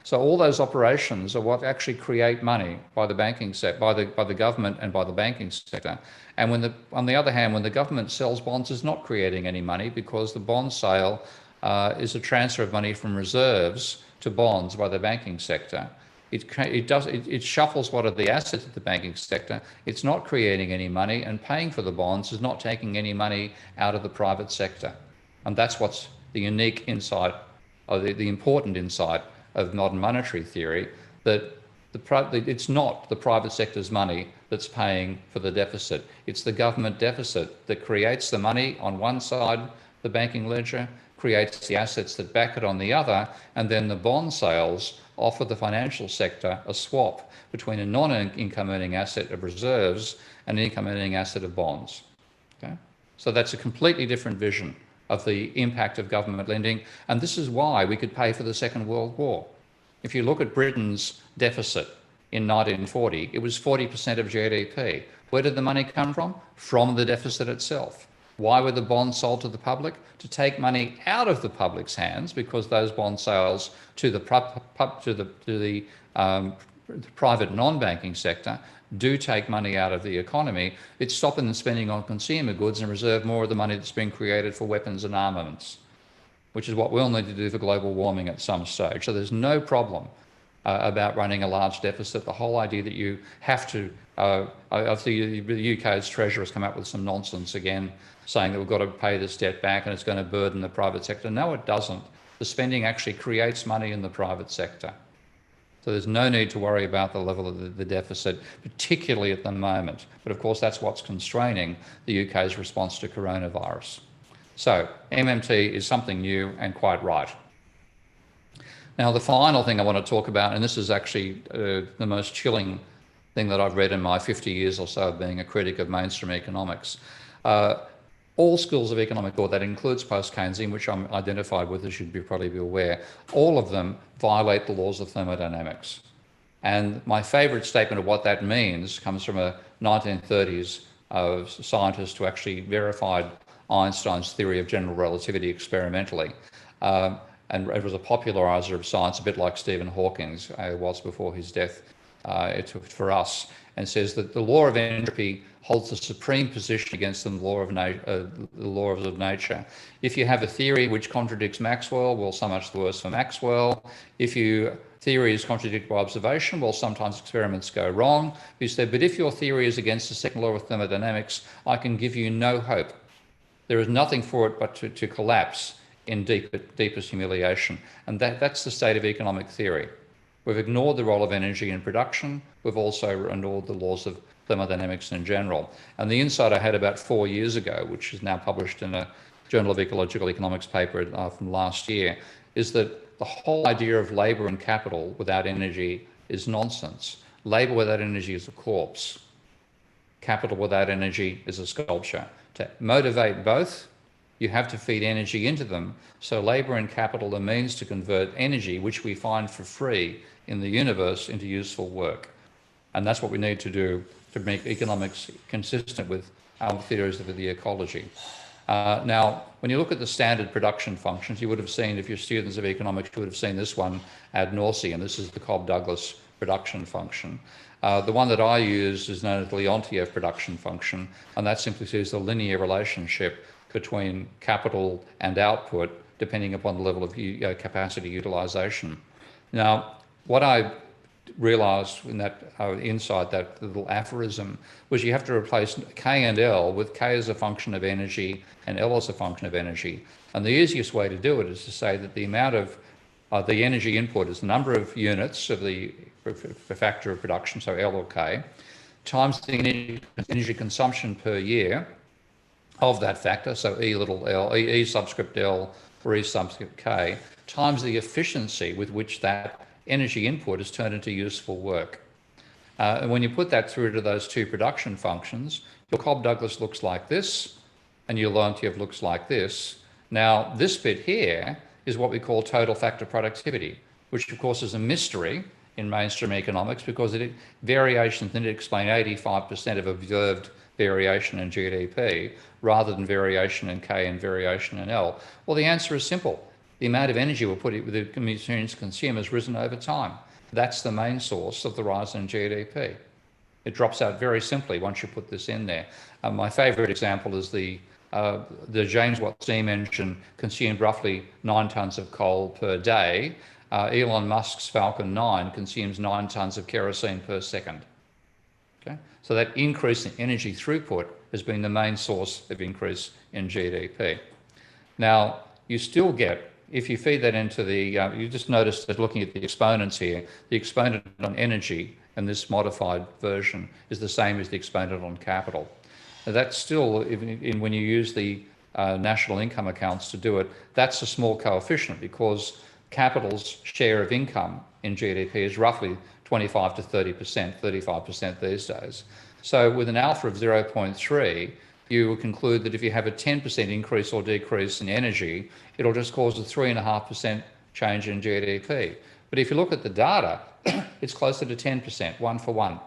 [SPEAKER 1] So all those operations are what actually create money by the banking sector, by the government and by the banking sector. And on the other hand, when the government sells bonds, it's not creating any money because the bond sale is a transfer of money from reserves to bonds by the banking sector. It shuffles what are the assets of the banking sector. It's not creating any money, and paying for the bonds is not taking any money out of the private sector. And that's what's the unique insight, or the important insight of modern monetary theory, that it's not the private sector's money that's paying for the deficit. It's the government deficit that creates the money on one side, the banking ledger, creates the assets that back it on the other, and then the bond sales offer the financial sector a swap between a non-income earning asset of reserves and an income earning asset of bonds. Okay? So that's a completely different vision of the impact of government lending, and this is why we could pay for the Second World War. If you look at Britain's deficit in 1940, it was 40% of GDP. Where did the money come from? From the deficit itself. Why were the bonds sold to the public? To take money out of the public's hands, because those bond sales to the private non-banking sector do take money out of the economy. It's stopping them spending on consumer goods and reserve more of the money that's been created for weapons and armaments, which is what we'll need to do for global warming at some stage. So there's no problem about running a large deficit. The whole idea that you have to, the UK's Treasurer has come up with some nonsense again, saying that we've got to pay this debt back and it's going to burden the private sector. No, it doesn't. The spending actually creates money in the private sector. So there's no need to worry about the level of the deficit, particularly at the moment. But of course, that's what's constraining the UK's response to coronavirus. So MMT is something new and quite right. Now, the final thing I want to talk about, and this is actually the most chilling thing that I've read in my 50 years or so of being a critic of mainstream economics. All schools of economic thought, that includes post-Keynesian, which I'm identified with, as you'd probably be aware, all of them violate the laws of thermodynamics. And my favourite statement of what that means comes from a 1930s scientist who actually verified Einstein's theory of general relativity experimentally. And it was a popularizer of science, a bit like Stephen Hawking's was before his death for us, and says that the law of entropy holds the supreme position against the laws of nature. If you have a theory which contradicts Maxwell, well, so much the worse for Maxwell. If your theory is contradicted by observation, well, sometimes experiments go wrong. He said, but if your theory is against the second law of thermodynamics, I can give you no hope. There is nothing for it but to collapse in deepest humiliation. And that's the state of economic theory. We've ignored the role of energy in production. We've also ignored the laws of thermodynamics in general. And the insight I had about 4 years ago, which is now published in a Journal of Ecological Economics paper from last year, is that the whole idea of labour and capital without energy is nonsense. Labour without energy is a corpse. capital without energy is a sculpture. To motivate both, you have to feed energy into them. So labor and capital are means to convert energy, which we find for free in the universe, into useful work. And that's what we need to do to make economics consistent with our theories of the ecology. Now, when you look at the standard production functions, you would have seen, if you're students of economics, you would have seen this one ad nauseum. This is the Cobb-Douglas production function. The one that I use is known as the Leontief production function, and that simply says the linear relationship between capital and output, depending upon the level of capacity utilization. Now, what I realized in that inside that little aphorism was you have to replace K and L with K as a function of energy and L as a function of energy. And the easiest way to do it is to say that the amount of the energy input is the number of units of the factor of production, so L or K, times the energy consumption per year of that factor, so E little l, E subscript L or E subscript K, times the efficiency with which that energy input is turned into useful work. And when you put that through to those two production functions, your Cobb-Douglas looks like this, and your Leontief looks like this. Now, this bit here is what we call total factor productivity, which of course is a mystery in mainstream economics because variations didn't explain 85% of observed variation in GDP rather than variation in K and variation in L. Well, the answer is simple. The amount of energy we'll put it with the consumers consume has risen over time. That's the main source of the rise in GDP. It drops out very simply once you put this in there. My favorite example is the James Watt steam engine consumed roughly 9 tons of coal per day. Elon Musk's Falcon 9 consumes 9 tons of kerosene per second. Okay? So that increase in energy throughput has been the main source of increase in GDP. Now, you still get, if you feed that into the, you just notice that looking at the exponents here, the exponent on energy in this modified version is the same as the exponent on capital. Now that's still, when you use the national income accounts to do it, that's a small coefficient because capital's share of income in GDP is roughly 25 to 30%, 35% these days. So with an alpha of 0.3, you will conclude that if you have a 10% increase or decrease in energy, it'll just cause a 3.5% change in GDP. But if you look at the data, it's closer to 10%, 1 for 1.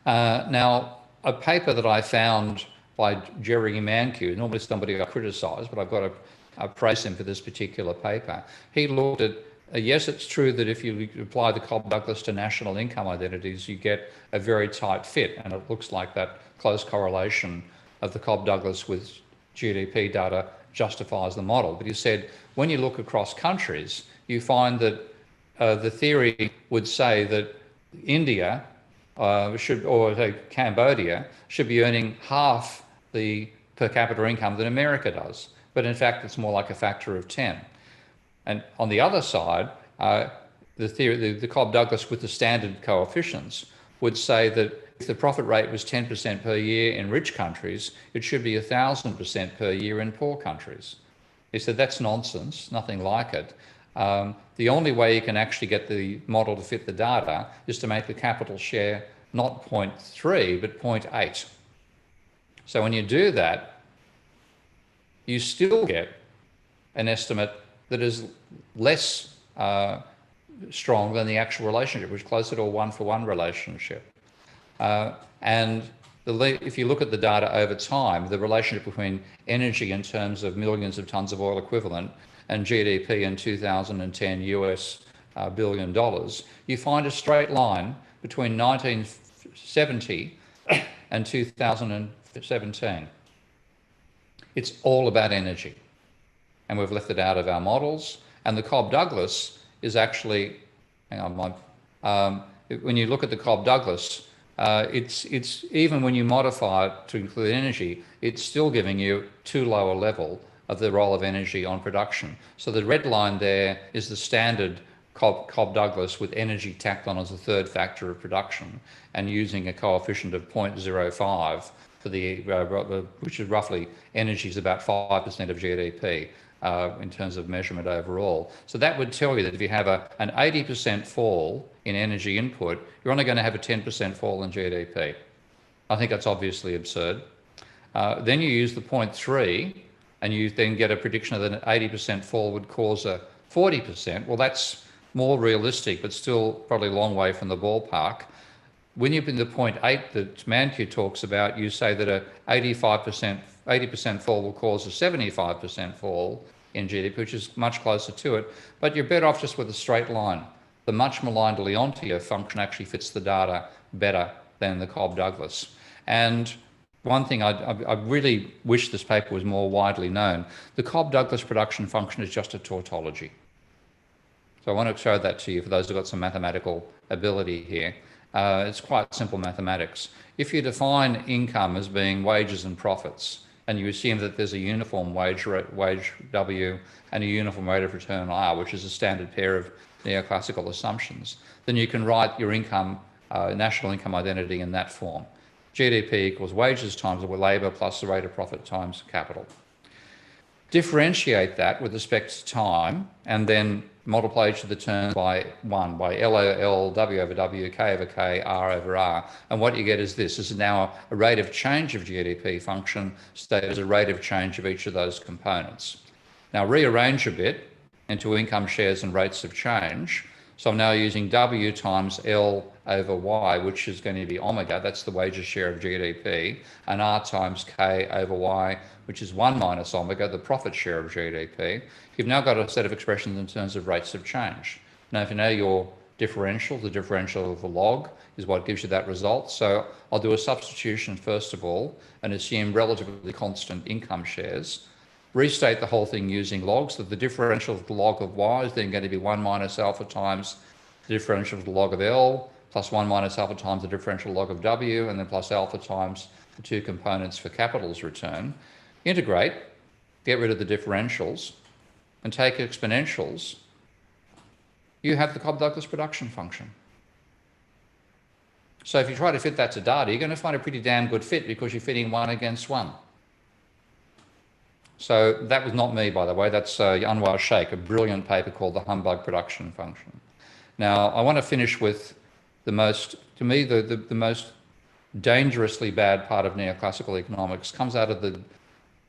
[SPEAKER 1] Now, a paper that I found by Jerry Mankiw, normally somebody I criticise, but I've got to praise him for this particular paper. He looked at, yes, it's true that if you apply the Cobb-Douglas to national income identities, you get a very tight fit, and it looks like that close correlation of the Cobb-Douglas with GDP data justifies the model. But he said, when you look across countries, you find that the theory would say that India Cambodia should be earning half the per capita income that America does. But in fact, it's more like a factor of 10. And on the other side, the Cobb-Douglas with the standard coefficients would say that if the profit rate was 10% per year in rich countries, it should be 1,000% per year in poor countries. He said, that's nonsense, nothing like it. The only way you can actually get the model to fit the data is to make the capital share not 0.3, but 0.8. So when you do that, you still get an estimate that is less strong than the actual relationship, which is closer to a 1-for-1 relationship. And if you look at the data over time, the relationship between energy in terms of millions of tons of oil equivalent and GDP in 2010 US $1 billion, you find a straight line between 1970 and 2017. It's all about energy. And we've left it out of our models. And the Cobb-Douglas is actually, hang on, when you look at the Cobb-Douglas, it's even when you modify it to include energy, it's still giving you too low a level of the role of energy on production. So the red line there is the standard Cobb-Douglas with energy tacked on as a third factor of production and using a coefficient of 0.05 for the, which is roughly, energy is about 5% of GDP in terms of measurement overall. So that would tell you that if you have an 80% fall in energy input, you're only going to have a 10% fall in GDP. I think that's obviously absurd. Then you use the 0.3 and you then get a prediction that an 80% fall would cause a 40%. Well, that's more realistic, but still probably a long way from the ballpark. When you're in the 0.8 that Mankiw talks about, you say that a 80% fall will cause a 75% fall in GDP, which is much closer to it, but you're better off just with a straight line. The much maligned Leontief function actually fits the data better than the Cobb-Douglas. And one thing I really wish this paper was more widely known. The Cobb-Douglas production function is just a tautology. So I want to show that to you for those who've got some mathematical ability here. It's quite simple mathematics. If you define income as being wages and profits, and you assume that there's a uniform wage W and a uniform rate of return R, which is a standard pair of neoclassical assumptions, then you can write your income, national income identity in that form. GDP equals wages times labour plus the rate of profit times capital. Differentiate that with respect to time and then multiply each of the terms by 1, by LOL, W over W, K over K, R over R. And what you get is this. This is now a rate of change of GDP function stated as a rate of change of each of those components. Now rearrange a bit into income shares and rates of change. So I'm now using W times L over Y, which is going to be omega, that's the wages share of GDP, and R times K over Y, which is 1 minus omega, the profit share of GDP. You've now got a set of expressions in terms of rates of change. Now, if you know your differential, the differential of the log is what gives you that result. So I'll do a substitution first of all and assume relatively constant income shares. Restate the whole thing using logs, that the differential of the log of Y is then going to be 1 minus alpha times the differential of the log of L, plus 1 minus alpha times the differential log of W, and then plus alpha times the two components for capital's return. Integrate, get rid of the differentials, and take exponentials. You have the Cobb-Douglas production function. So if you try to fit that to data, you're going to find a pretty damn good fit because you're fitting 1 against 1. So that was not me, by the way. That's Anwar Sheikh, a brilliant paper called The Humbug Production Function. Now, I want to finish with the most, to me, the most dangerously bad part of neoclassical economics comes out of the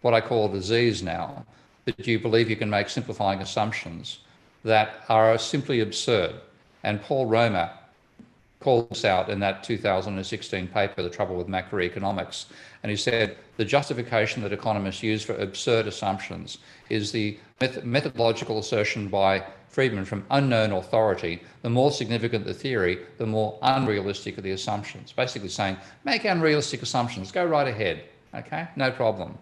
[SPEAKER 1] what I call disease now, that you believe you can make simplifying assumptions that are simply absurd. And Paul Romer called this out in that 2016 paper, The Trouble with Macroeconomics. And he said, the justification that economists use for absurd assumptions is the methodological assertion by Friedman from unknown authority. The more significant the theory, the more unrealistic are the assumptions. Basically saying, make unrealistic assumptions, go right ahead, okay, no problem.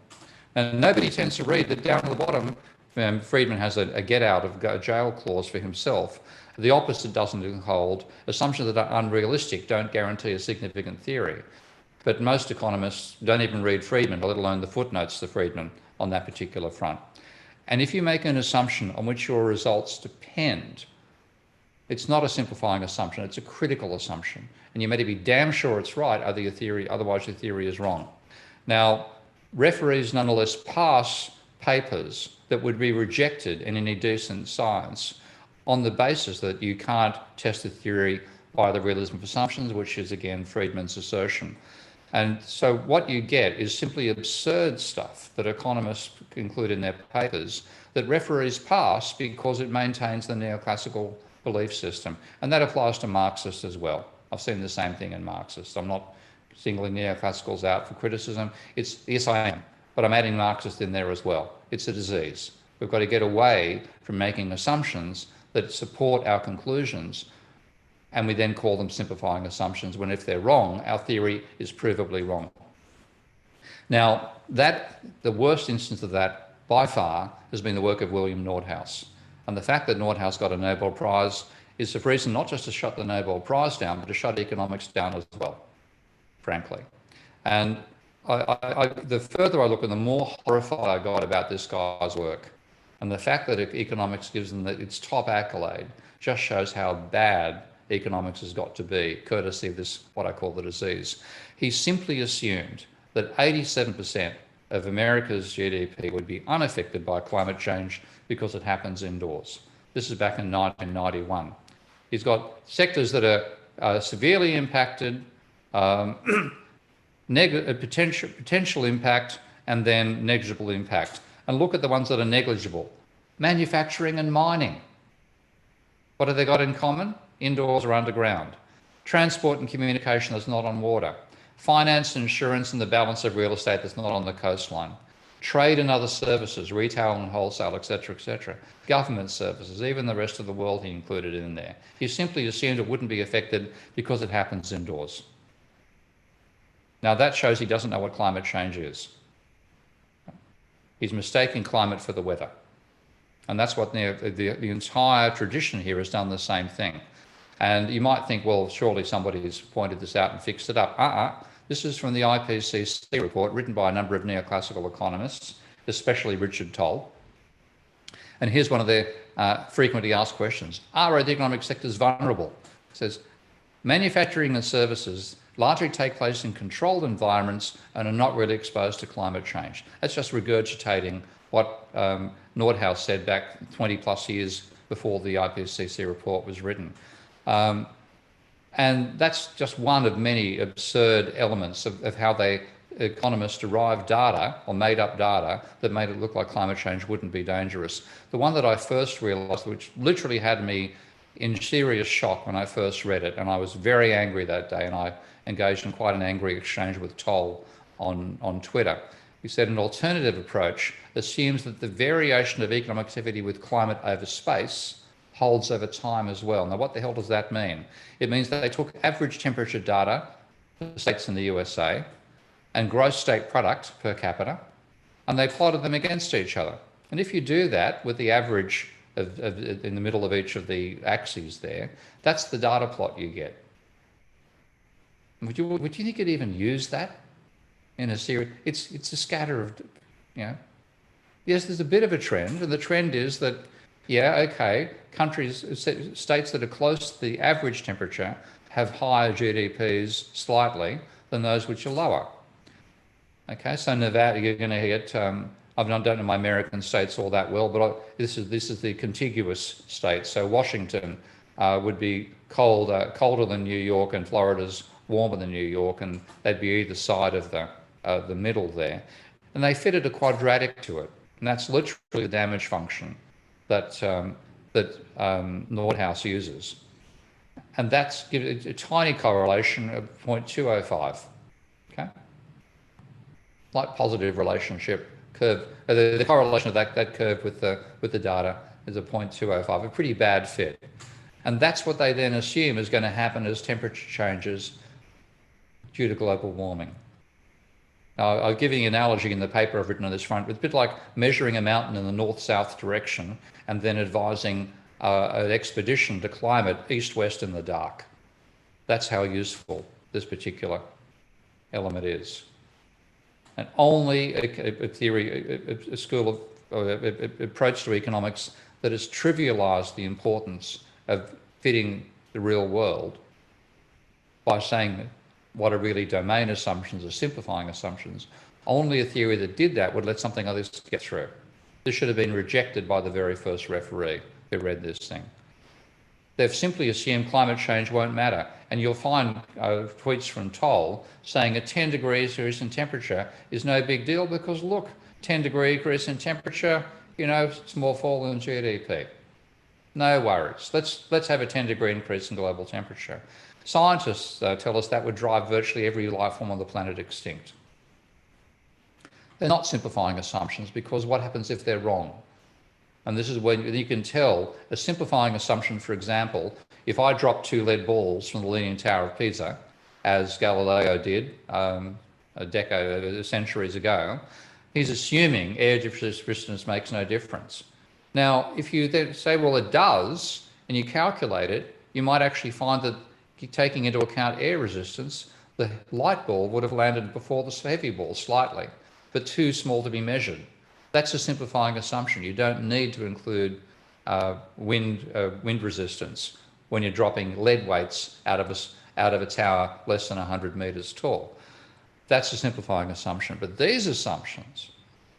[SPEAKER 1] And nobody tends to read that down at the bottom, Friedman has a get out of jail clause for himself. The opposite doesn't hold. Assumptions that are unrealistic don't guarantee a significant theory. But most economists don't even read Friedman, let alone the footnotes to Friedman on that particular front. And if you make an assumption on which your results depend, it's not a simplifying assumption, it's a critical assumption. And you better be damn sure it's right, otherwise your theory is wrong. Now, referees nonetheless pass papers that would be rejected in any decent science on the basis that you can't test the theory by the realism of assumptions, which is again Friedman's assertion. And so what you get is simply absurd stuff that economists include in their papers that referees pass because it maintains the neoclassical belief system. And that applies to Marxists as well. I've seen the same thing in Marxists. I'm not singling neoclassicals out for criticism. Yes, I am, but I'm adding Marxists in there as well. It's a disease. We've got to get away from making assumptions that support our conclusions, and we then call them simplifying assumptions when, if they're wrong, our theory is provably wrong. Now, the worst instance of that by far has been the work of William Nordhaus. And the fact that Nordhaus got a Nobel Prize is a reason not just to shut the Nobel Prize down, but to shut economics down as well, frankly. And the further I look, and the more horrified I got about this guy's work. And the fact that economics gives them its top accolade just shows how bad economics has got to be, courtesy of this, what I call the disease. He simply assumed that 87% of America's GDP would be unaffected by climate change because it happens indoors. This is back in 1991. He's got sectors that are severely impacted, potential impact, and then negligible impact. And look at the ones that are negligible. Manufacturing and mining. What have they got in common? Indoors or underground. Transport and communication that's not on water. Finance and insurance and the balance of real estate that's not on the coastline. Trade and other services, retail and wholesale, etc., etc. Government services, even the rest of the world he included in there. He simply assumed it wouldn't be affected because it happens indoors. Now that shows he doesn't know what climate change is. He's mistaking climate for the weather. And that's what the entire tradition here has done the same thing. And you might think, well, surely somebody's pointed this out and fixed it up. This is from the IPCC report written by a number of neoclassical economists, especially Richard Toll. And here's one of their frequently asked questions. Are the economic sectors vulnerable? It says, manufacturing and services largely take place in controlled environments and are not really exposed to climate change. That's just regurgitating what Nordhaus said back 20 plus years before the IPCC report was written. And that's just one of many absurd elements of how economists derived data or made up data that made it look like climate change wouldn't be dangerous. The one that I first realised, which literally had me in serious shock when I first read it, and I was very angry that day, and I engaged in quite an angry exchange with Toll on Twitter. He said an alternative approach assumes that the variation of economic activity with climate over space holds over time as well. Now, what the hell does that mean? It means that they took average temperature data for states in the USA and gross state product per capita, and they plotted them against each other. And if you do that with the average in the middle of each of the axes there, that's the data plot you get. Would you think you'd even use that in a series? It's a scatter of, Yes, there's a bit of a trend, and the trend is that, states that are close to the average temperature have higher GDPs slightly than those which are lower. Okay, so Nevada, you're going to get, I don't know my American states all that well, but this is the contiguous states. So Washington would be colder than New York, and Florida's warmer than New York, and they'd be either side of the middle there. And they fitted a quadratic to it, and that's literally the damage function that Nordhaus uses. And that's gives a tiny correlation of 0.205, okay? Like positive relationship curve, the correlation of that curve with the data is a 0.205, a pretty bad fit. And that's what they then assume is going to happen as temperature changes due to global warming. Now, I'll give you an analogy in the paper I've written on this front. It's a bit like measuring a mountain in the north-south direction and then advising an expedition to climb it east-west in the dark. That's how useful this particular element is. And only a theory, a school of approach to economics that has trivialized the importance of fitting the real world by saying what are really domain assumptions or simplifying assumptions. Only a theory that did that would let something like this get through. This should have been rejected by the very first referee who read this thing. They've simply assumed climate change won't matter. And you'll find tweets from Toll saying a 10 degrees increase in temperature is no big deal because look, 10 degree increase in temperature, small fall in GDP. No worries. Let's have a 10 degree increase in global temperature. Scientists tell us that would drive virtually every life form on the planet extinct. They're not simplifying assumptions because what happens if they're wrong? And this is when you can tell a simplifying assumption, for example, if I drop 2 lead balls from the Leaning Tower of Pisa, as Galileo did centuries ago, he's assuming air distance makes no difference. Now, if you then say, well, it does, and you calculate it, you might actually find that taking into account air resistance, the light ball would have landed before the heavy ball slightly, but too small to be measured. That's a simplifying assumption. You don't need to include wind resistance when you're dropping lead weights out of a tower less than 100 meters tall. That's a simplifying assumption. But these assumptions,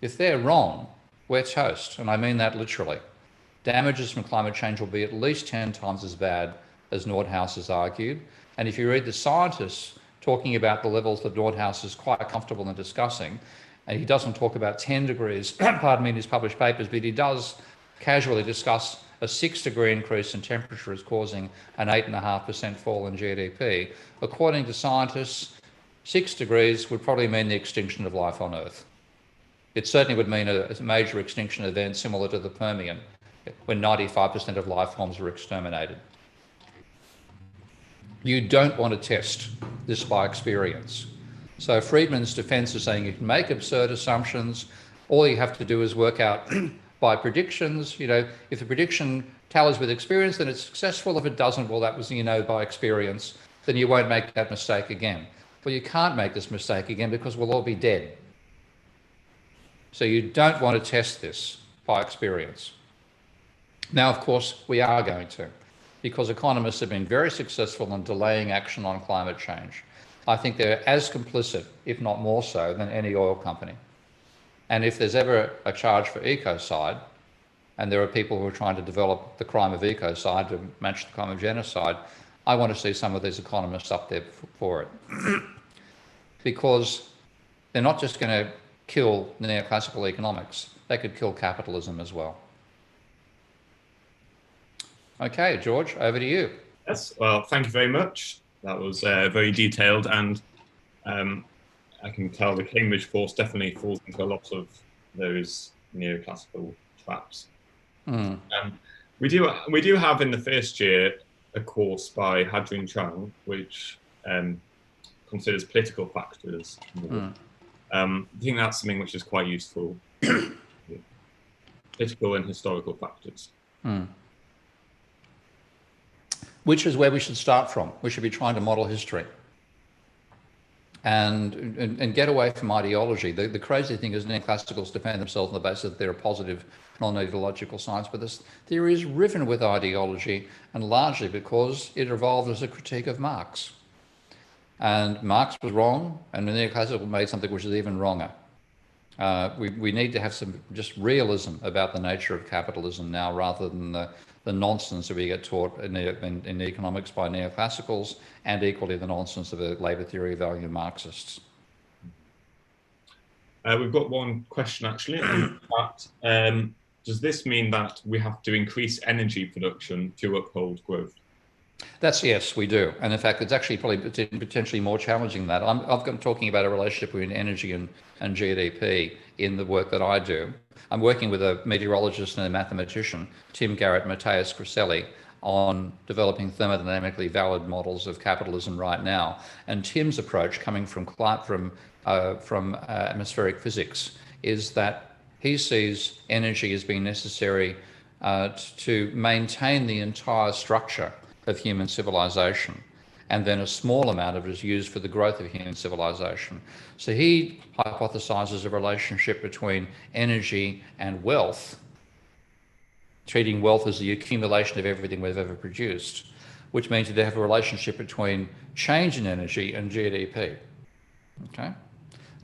[SPEAKER 1] if they're wrong, we're toast. And I mean that literally. Damages from climate change will be at least 10 times as bad as Nordhaus has argued. And if you read the scientists' talking about the levels that Nordhaus is quite comfortable in discussing. And he doesn't talk about 10 degrees, pardon me, in his published papers, but he does casually discuss a 6-degree increase in temperature is causing an 8.5% fall in GDP. According to scientists, 6 degrees would probably mean the extinction of life on Earth. It certainly would mean a major extinction event similar to the Permian, when 95% of life forms were exterminated. You don't want to test this by experience. So Friedman's defense is saying you can make absurd assumptions. All you have to do is work out by predictions. You know, if the prediction tallies with experience, then it's successful. If it doesn't, well, that was, you know, by experience. Then you won't make that mistake again. Well, you can't make this mistake again because we'll all be dead. So you don't want to test this by experience. Now, of course, we are going to, because economists have been very successful in delaying action on climate change. I think they're as complicit, if not more so, than any oil company. And if there's ever a charge for ecocide, and there are people who are trying to develop the crime of ecocide to match the crime of genocide, I want to see some of these economists up there for it. Because they're not just going to kill neoclassical economics, they could kill capitalism as well. Okay, George, over to you.
[SPEAKER 2] Yes, well, thank you very much. That was very detailed, and I can tell the Cambridge course definitely falls into a lot of those neoclassical traps. We do have in the first year a course by Hadrin Chang, which considers political factors. I think that's something which is quite useful. Political and historical factors.
[SPEAKER 1] Which is where we should start from. We should be trying to model history and get away from ideology. The crazy thing is neoclassicals defend themselves on the basis that they're a positive non-ideological science, but this theory is riven with ideology, and largely because it evolved as a critique of Marx. And Marx was wrong, and the neoclassical made something which is even wronger. We need to have some just realism about the nature of capitalism now, rather than the nonsense that we get taught in economics by neoclassicals, and equally the nonsense of the labour theory value Marxists.
[SPEAKER 2] We've got one question actually. Does this mean that we have to increase energy production to uphold growth?
[SPEAKER 1] Yes, we do. And in fact, it's actually probably potentially more challenging than that. I've been talking about a relationship between energy and GDP in the work that I do. I'm working with a meteorologist and a mathematician, Tim Garrett, Matthias Criselli, on developing thermodynamically valid models of capitalism right now. And Tim's approach, coming from atmospheric physics, is that he sees energy as being necessary to maintain the entire structure of human civilization, and then a small amount of it is used for the growth of human civilization. So he hypothesizes a relationship between energy and wealth, treating wealth as the accumulation of everything we've ever produced, which means that they have a relationship between change in energy and GDP. Okay,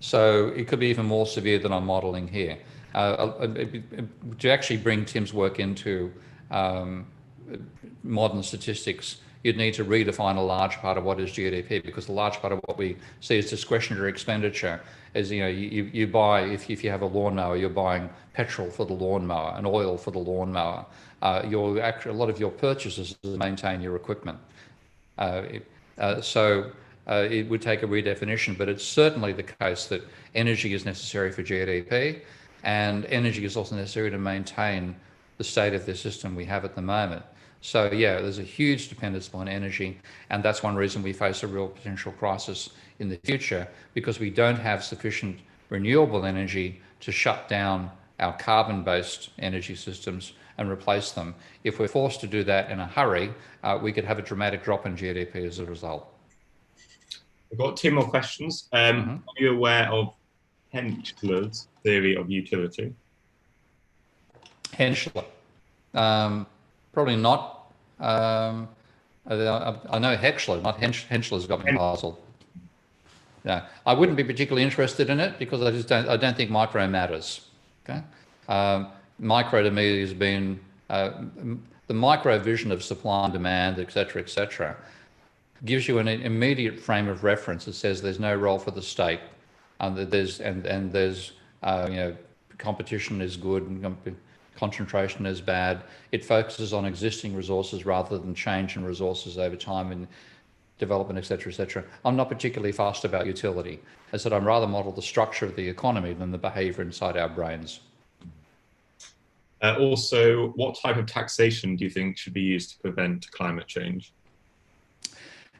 [SPEAKER 1] so it could be even more severe than I'm modeling here. To actually bring Tim's work into modern statistics, you'd need to redefine a large part of what is GDP, because a large part of what we see as discretionary expenditure is, you know, you buy, if you have a lawnmower, you're buying petrol for the lawnmower and oil for the lawnmower. A lot of your purchases is to maintain your equipment. So it would take a redefinition, but it's certainly the case that energy is necessary for GDP, and energy is also necessary to maintain the state of the system we have at the moment. So yeah, there's a huge dependence on energy, and that's one reason we face a real potential crisis in the future, because we don't have sufficient renewable energy to shut down our carbon-based energy systems and replace them. If we're forced to do that in a hurry, we could have a dramatic drop in GDP as a result.
[SPEAKER 2] We've got two more questions. Are you aware of Henschler's theory of utility?
[SPEAKER 1] Henschler. Probably not. I know Heschler, not Henschler's got me puzzled. Yeah, I wouldn't be particularly interested in it because I don't think micro matters. Okay, micro to me has been the micro vision of supply and demand, etc., etc. gives you an immediate frame of reference that says there's no role for the state, and that there's competition is good and concentration is bad. It focuses on existing resources rather than change in resources over time and development, et cetera, et cetera. I'm not particularly fussed about utility. I said I'd rather model the structure of the economy than the behaviour inside our brains.
[SPEAKER 2] Also, what type of taxation do you think should be used to prevent climate change?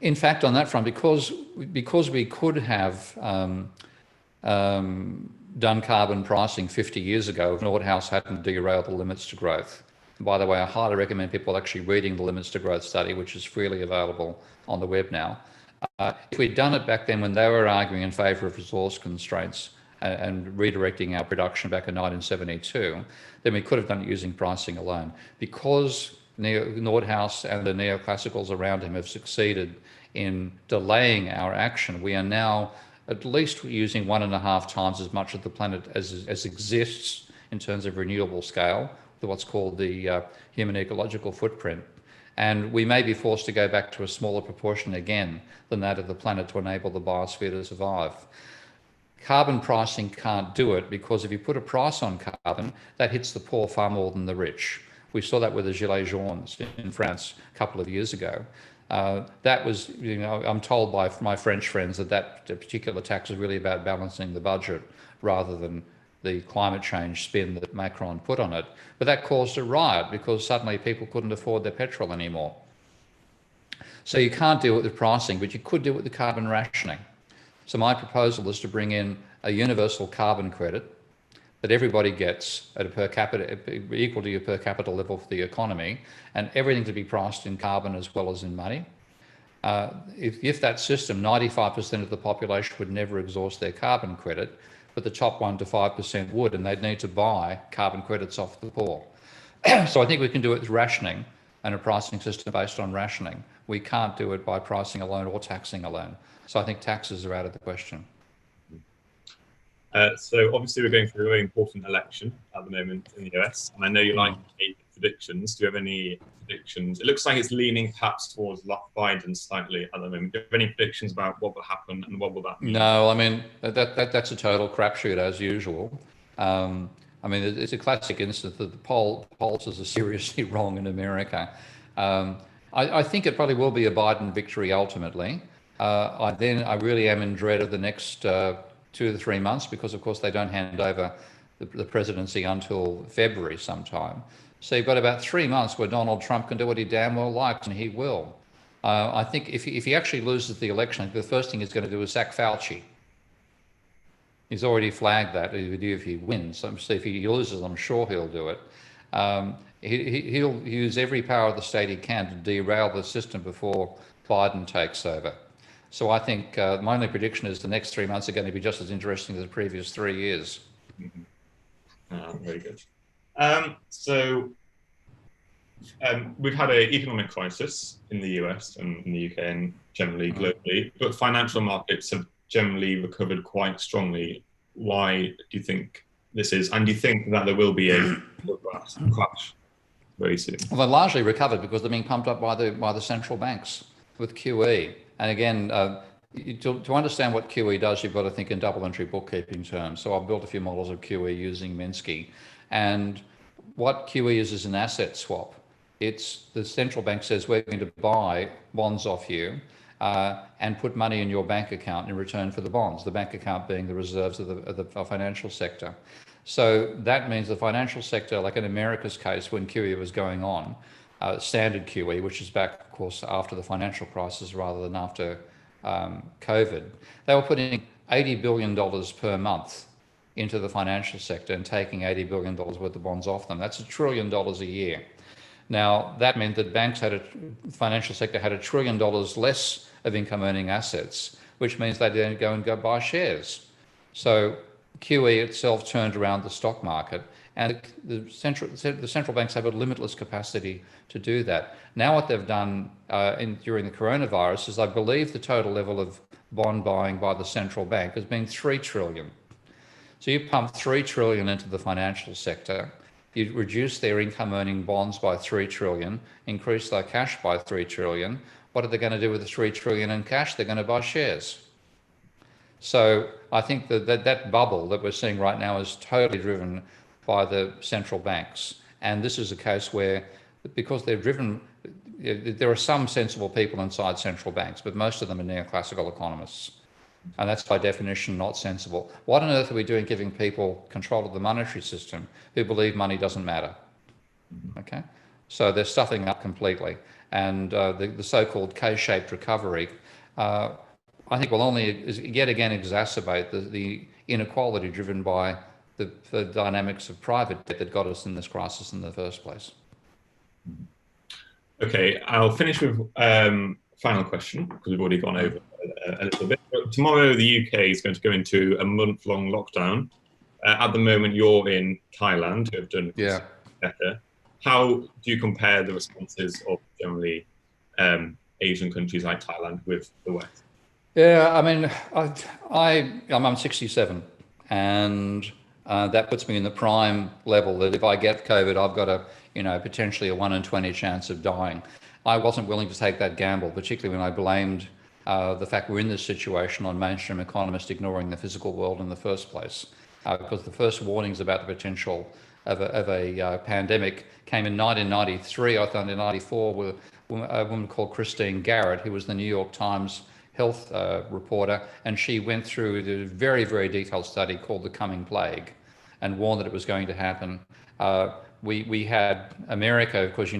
[SPEAKER 1] In fact, on that front, because we could have done carbon pricing 50 years ago if Nordhaus hadn't derailed the limits to growth. And by the way, I highly recommend people actually reading the limits to growth study, which is freely available on the web now. If we'd done it back then when they were arguing in favour of resource constraints and redirecting our production back in 1972, then we could have done it using pricing alone. Because Nordhaus and the neoclassicals around him have succeeded in delaying our action, we are now at least using 1.5 times as much of the planet as exists in terms of renewable scale, what's called the human ecological footprint. And we may be forced to go back to a smaller proportion again than that of the planet to enable the biosphere to survive. Carbon pricing can't do it because if you put a price on carbon, that hits the poor far more than the rich. We saw that with the Gilets jaunes in France a couple of years ago. That was, I'm told by my French friends that particular tax was really about balancing the budget rather than the climate change spin that Macron put on it. But that caused a riot because suddenly people couldn't afford their petrol anymore. So you can't deal with the pricing, but you could deal with the carbon rationing. So my proposal is to bring in a universal carbon credit that everybody gets at a per capita, equal to your per capita level for the economy, and everything to be priced in carbon as well as in money. If that system, 95% of the population would never exhaust their carbon credit, but the top 1 to 5% would, and they'd need to buy carbon credits off the poor. So I think we can do it with rationing and a pricing system based on rationing. We can't do it by pricing alone or taxing alone. So I think taxes are out of the question.
[SPEAKER 2] So obviously we're going through a very important election at the moment in the US, and I know you like to make predictions. Do you have any predictions? It looks like it's leaning perhaps towards Biden slightly at the moment. Do you have any predictions about what will happen and what will that mean?
[SPEAKER 1] No, I mean, that's a total crapshoot as usual. I mean, it's a classic instance that the polls are seriously wrong in America. I think it probably will be a Biden victory ultimately. I really am in dread of the next 2 to 3 months because, of course, they don't hand over the presidency until February sometime. So you've got about 3 months where Donald Trump can do what he damn well likes, and he will. I think if he actually loses the election, the first thing he's going to do is sack Fauci. He's already flagged that if he wins. So if he loses, I'm sure he'll do it. He'll use every power of the state he can to derail the system before Biden takes over. So I think my only prediction is the next 3 months are going to be just as interesting as the previous 3 years.
[SPEAKER 2] Very good. We've had an economic crisis in the US and in the UK and generally globally, but financial markets have generally recovered quite strongly. Why do you think this is? And do you think that there will be a crash very soon?
[SPEAKER 1] Well, they're largely recovered because they're being pumped up by the central banks with QE. And again, to understand what QE does, you've got to think in double entry bookkeeping terms. So I've built a few models of QE using Minsky. And what QE is an asset swap. It's the central bank says we're going to buy bonds off you and put money in your bank account in return for the bonds, the bank account being the reserves of the financial sector. So that means the financial sector, like in America's case, when QE was going on, standard QE, which is back, of course, after the financial crisis rather than after COVID, they were putting $80 billion per month into the financial sector and taking $80 billion worth of bonds off them. That's $1 trillion a year. Now, that meant that the financial sector had $1 trillion less of income earning assets, which means they then go buy shares. So QE itself turned around the stock market, and the central banks have a limitless capacity to do that. Now what they've done during the coronavirus is I believe the total level of bond buying by the central bank has been 3 trillion. So you pump 3 trillion into the financial sector, you reduce their income earning bonds by 3 trillion, increase their cash by 3 trillion. What are they going to do with the 3 trillion in cash? They're going to buy shares. So I think that bubble that we're seeing right now is totally driven by the central banks. And this is a case where, because they're driven, there are some sensible people inside central banks, but most of them are neoclassical economists. And that's by definition not sensible. What on earth are we doing giving people control of the monetary system who believe money doesn't matter? Okay, so they're stuffing up completely. And the so-called K-shaped recovery, I think will only yet again exacerbate the inequality driven by the dynamics of private debt that got us in this crisis in the first place.
[SPEAKER 2] Okay, I'll finish with final question, because we've already gone over a little bit. But tomorrow, the UK is going to go into a month-long lockdown. At the moment, you're in Thailand, who have done better. How do you compare the responses of generally Asian countries like Thailand with the West?
[SPEAKER 1] Yeah, I mean, I'm 67, and that puts me in the prime level that if I get COVID, I've got potentially a 1 in 20 chance of dying. I wasn't willing to take that gamble, particularly when I blamed the fact we're in this situation on mainstream economists ignoring the physical world in the first place. Because the first warnings about the potential of a pandemic came in 1993, I thought in 94, with a woman called Christine Garrett, who was the New York Times health reporter, and she went through the very, very detailed study called The Coming Plague and warned that it was going to happen. We had America, of course,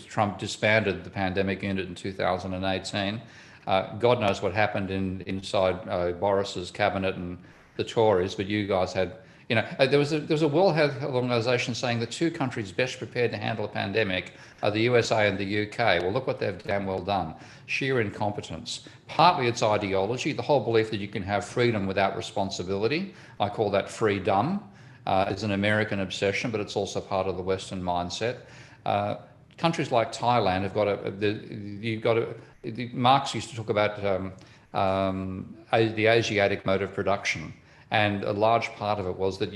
[SPEAKER 1] Trump disbanded the pandemic unit in 2018. God knows what happened inside Boris's cabinet and the Tories, but you guys had, there was a World Health Organization saying the 2 countries best prepared to handle a pandemic are the USA and the UK. Well, look what they've damn well done. Sheer incompetence. Partly it's ideology, the whole belief that you can have freedom without responsibility. I call that freedom. It's an American obsession, but it's also part of the Western mindset. Countries like Thailand have got Marx used to talk about the Asiatic mode of production. And a large part of it was that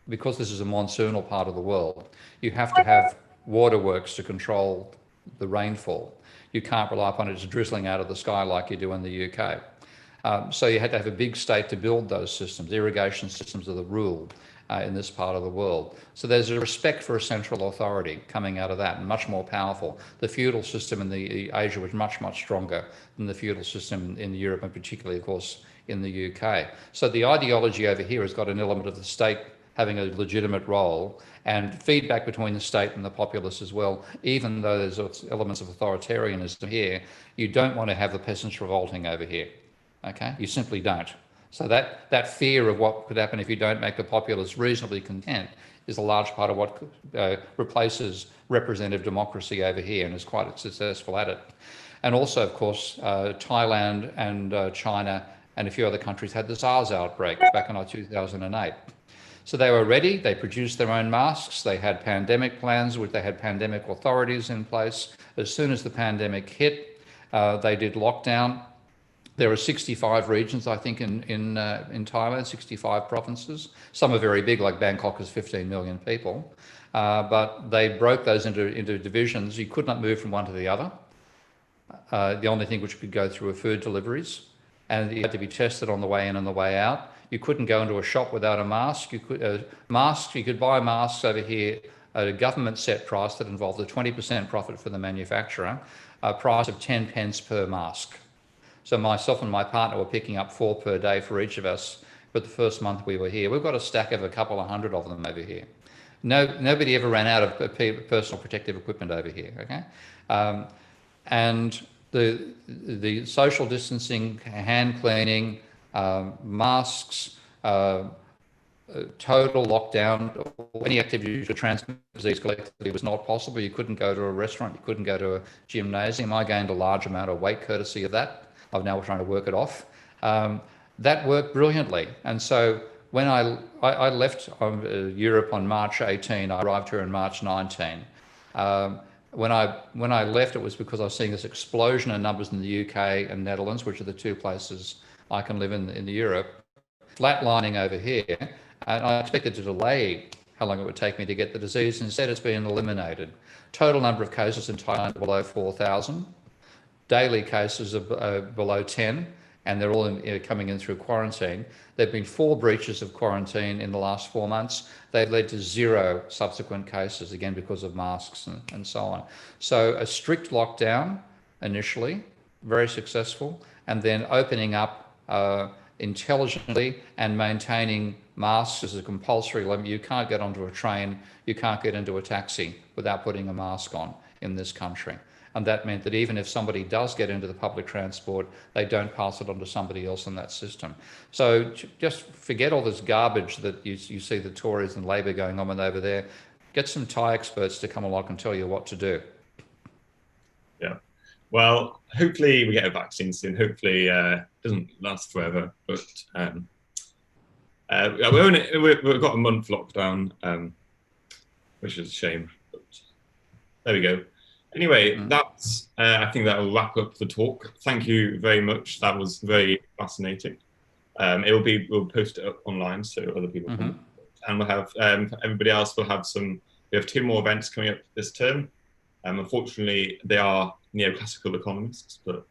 [SPEAKER 1] because this is a monsoonal part of the world, you have to have waterworks to control the rainfall. You can't rely upon it just drizzling out of the sky like you do in the UK. So you had to have a big state to build those systems. Irrigation systems are the rule in this part of the world. So there's a respect for a central authority coming out of that, and much more powerful. The feudal system in Asia was much, much stronger than the feudal system in Europe, and particularly, of course, in the UK. So the ideology over here has got an element of the state having a legitimate role and feedback between the state and the populace as well. Even though there's elements of authoritarianism here, you don't want to have the peasants revolting over here. Okay, you simply don't. So that fear of what could happen if you don't make the populace reasonably content is a large part of what replaces representative democracy over here, and is quite successful at it. And also, of course, Thailand and China and a few other countries had the SARS outbreak back in 2008. So they were ready, they produced their own masks, they had pandemic plans, they had pandemic authorities in place. As soon as the pandemic hit, they did lockdown. There are 65 regions, I think, in Thailand, 65 provinces. Some are very big, like Bangkok has 15 million people. But they broke those into divisions. You could not move from one to the other. The only thing which could go through were food deliveries. And you had to be tested on the way in and the way out. You couldn't go into a shop without a mask. You could buy masks over here at a government set price that involved a 20% profit for the manufacturer, a price of 10 pence per mask. So myself and my partner were picking up 4 per day for each of us. But the first month we were here, we've got a stack of a couple of hundred of them over here. Nobody ever ran out of personal protective equipment over here. Okay, and the social distancing, hand cleaning, masks, total lockdown. Any activity to transmit disease collectively was not possible. You couldn't go to a restaurant, you couldn't go to a gymnasium. I gained a large amount of weight courtesy of that. I'm now trying to work it off. That worked brilliantly. And so when I left Europe on March 18, I arrived here in March 19. When I left, it was because I was seeing this explosion in numbers in the UK and Netherlands, which are the 2 places I can live in Europe, flatlining over here. And I expected to delay how long it would take me to get the disease. Instead, it's been eliminated. Total number of cases in Thailand below 4,000. daily cases of below 10, and they're all coming in through quarantine. There have been 4 breaches of quarantine in the last 4 months. They've led to 0 subsequent cases, again, because of masks and so on. So a strict lockdown initially, very successful, and then opening up intelligently and maintaining masks as a compulsory limit. You can't get onto a train, you can't get into a taxi without putting a mask on in this country. And that meant that even if somebody does get into the public transport, they don't pass it on to somebody else in that system. So just forget all this garbage that you see the Tories and Labor going on over there. Get some Thai experts to come along and tell you what to do.
[SPEAKER 2] Yeah. Well, hopefully we get a vaccine soon. Hopefully it doesn't last forever. But we've got a month lockdown, which is a shame. But there we go. Anyway, that's I think that will wrap up the talk. Thank you very much. That was very fascinating. We'll post it up online so other people can. And we'll have everybody else will have some. We have 2 more events coming up this term. Unfortunately, they are neoclassical economists, but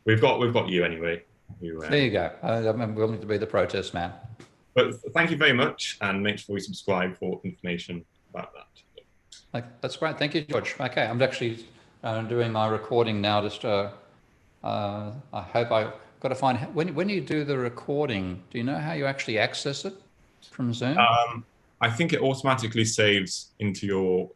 [SPEAKER 2] we've got you anyway.
[SPEAKER 1] There you go. I'm willing to be the protest man.
[SPEAKER 2] But thank you very much, and make sure you subscribe for information about that.
[SPEAKER 1] That's great. Thank you, George. Okay, I'm actually doing my recording now. Just I hope I've got to find when you do the recording. Do you know how you actually access it from Zoom?
[SPEAKER 2] I think it automatically saves into your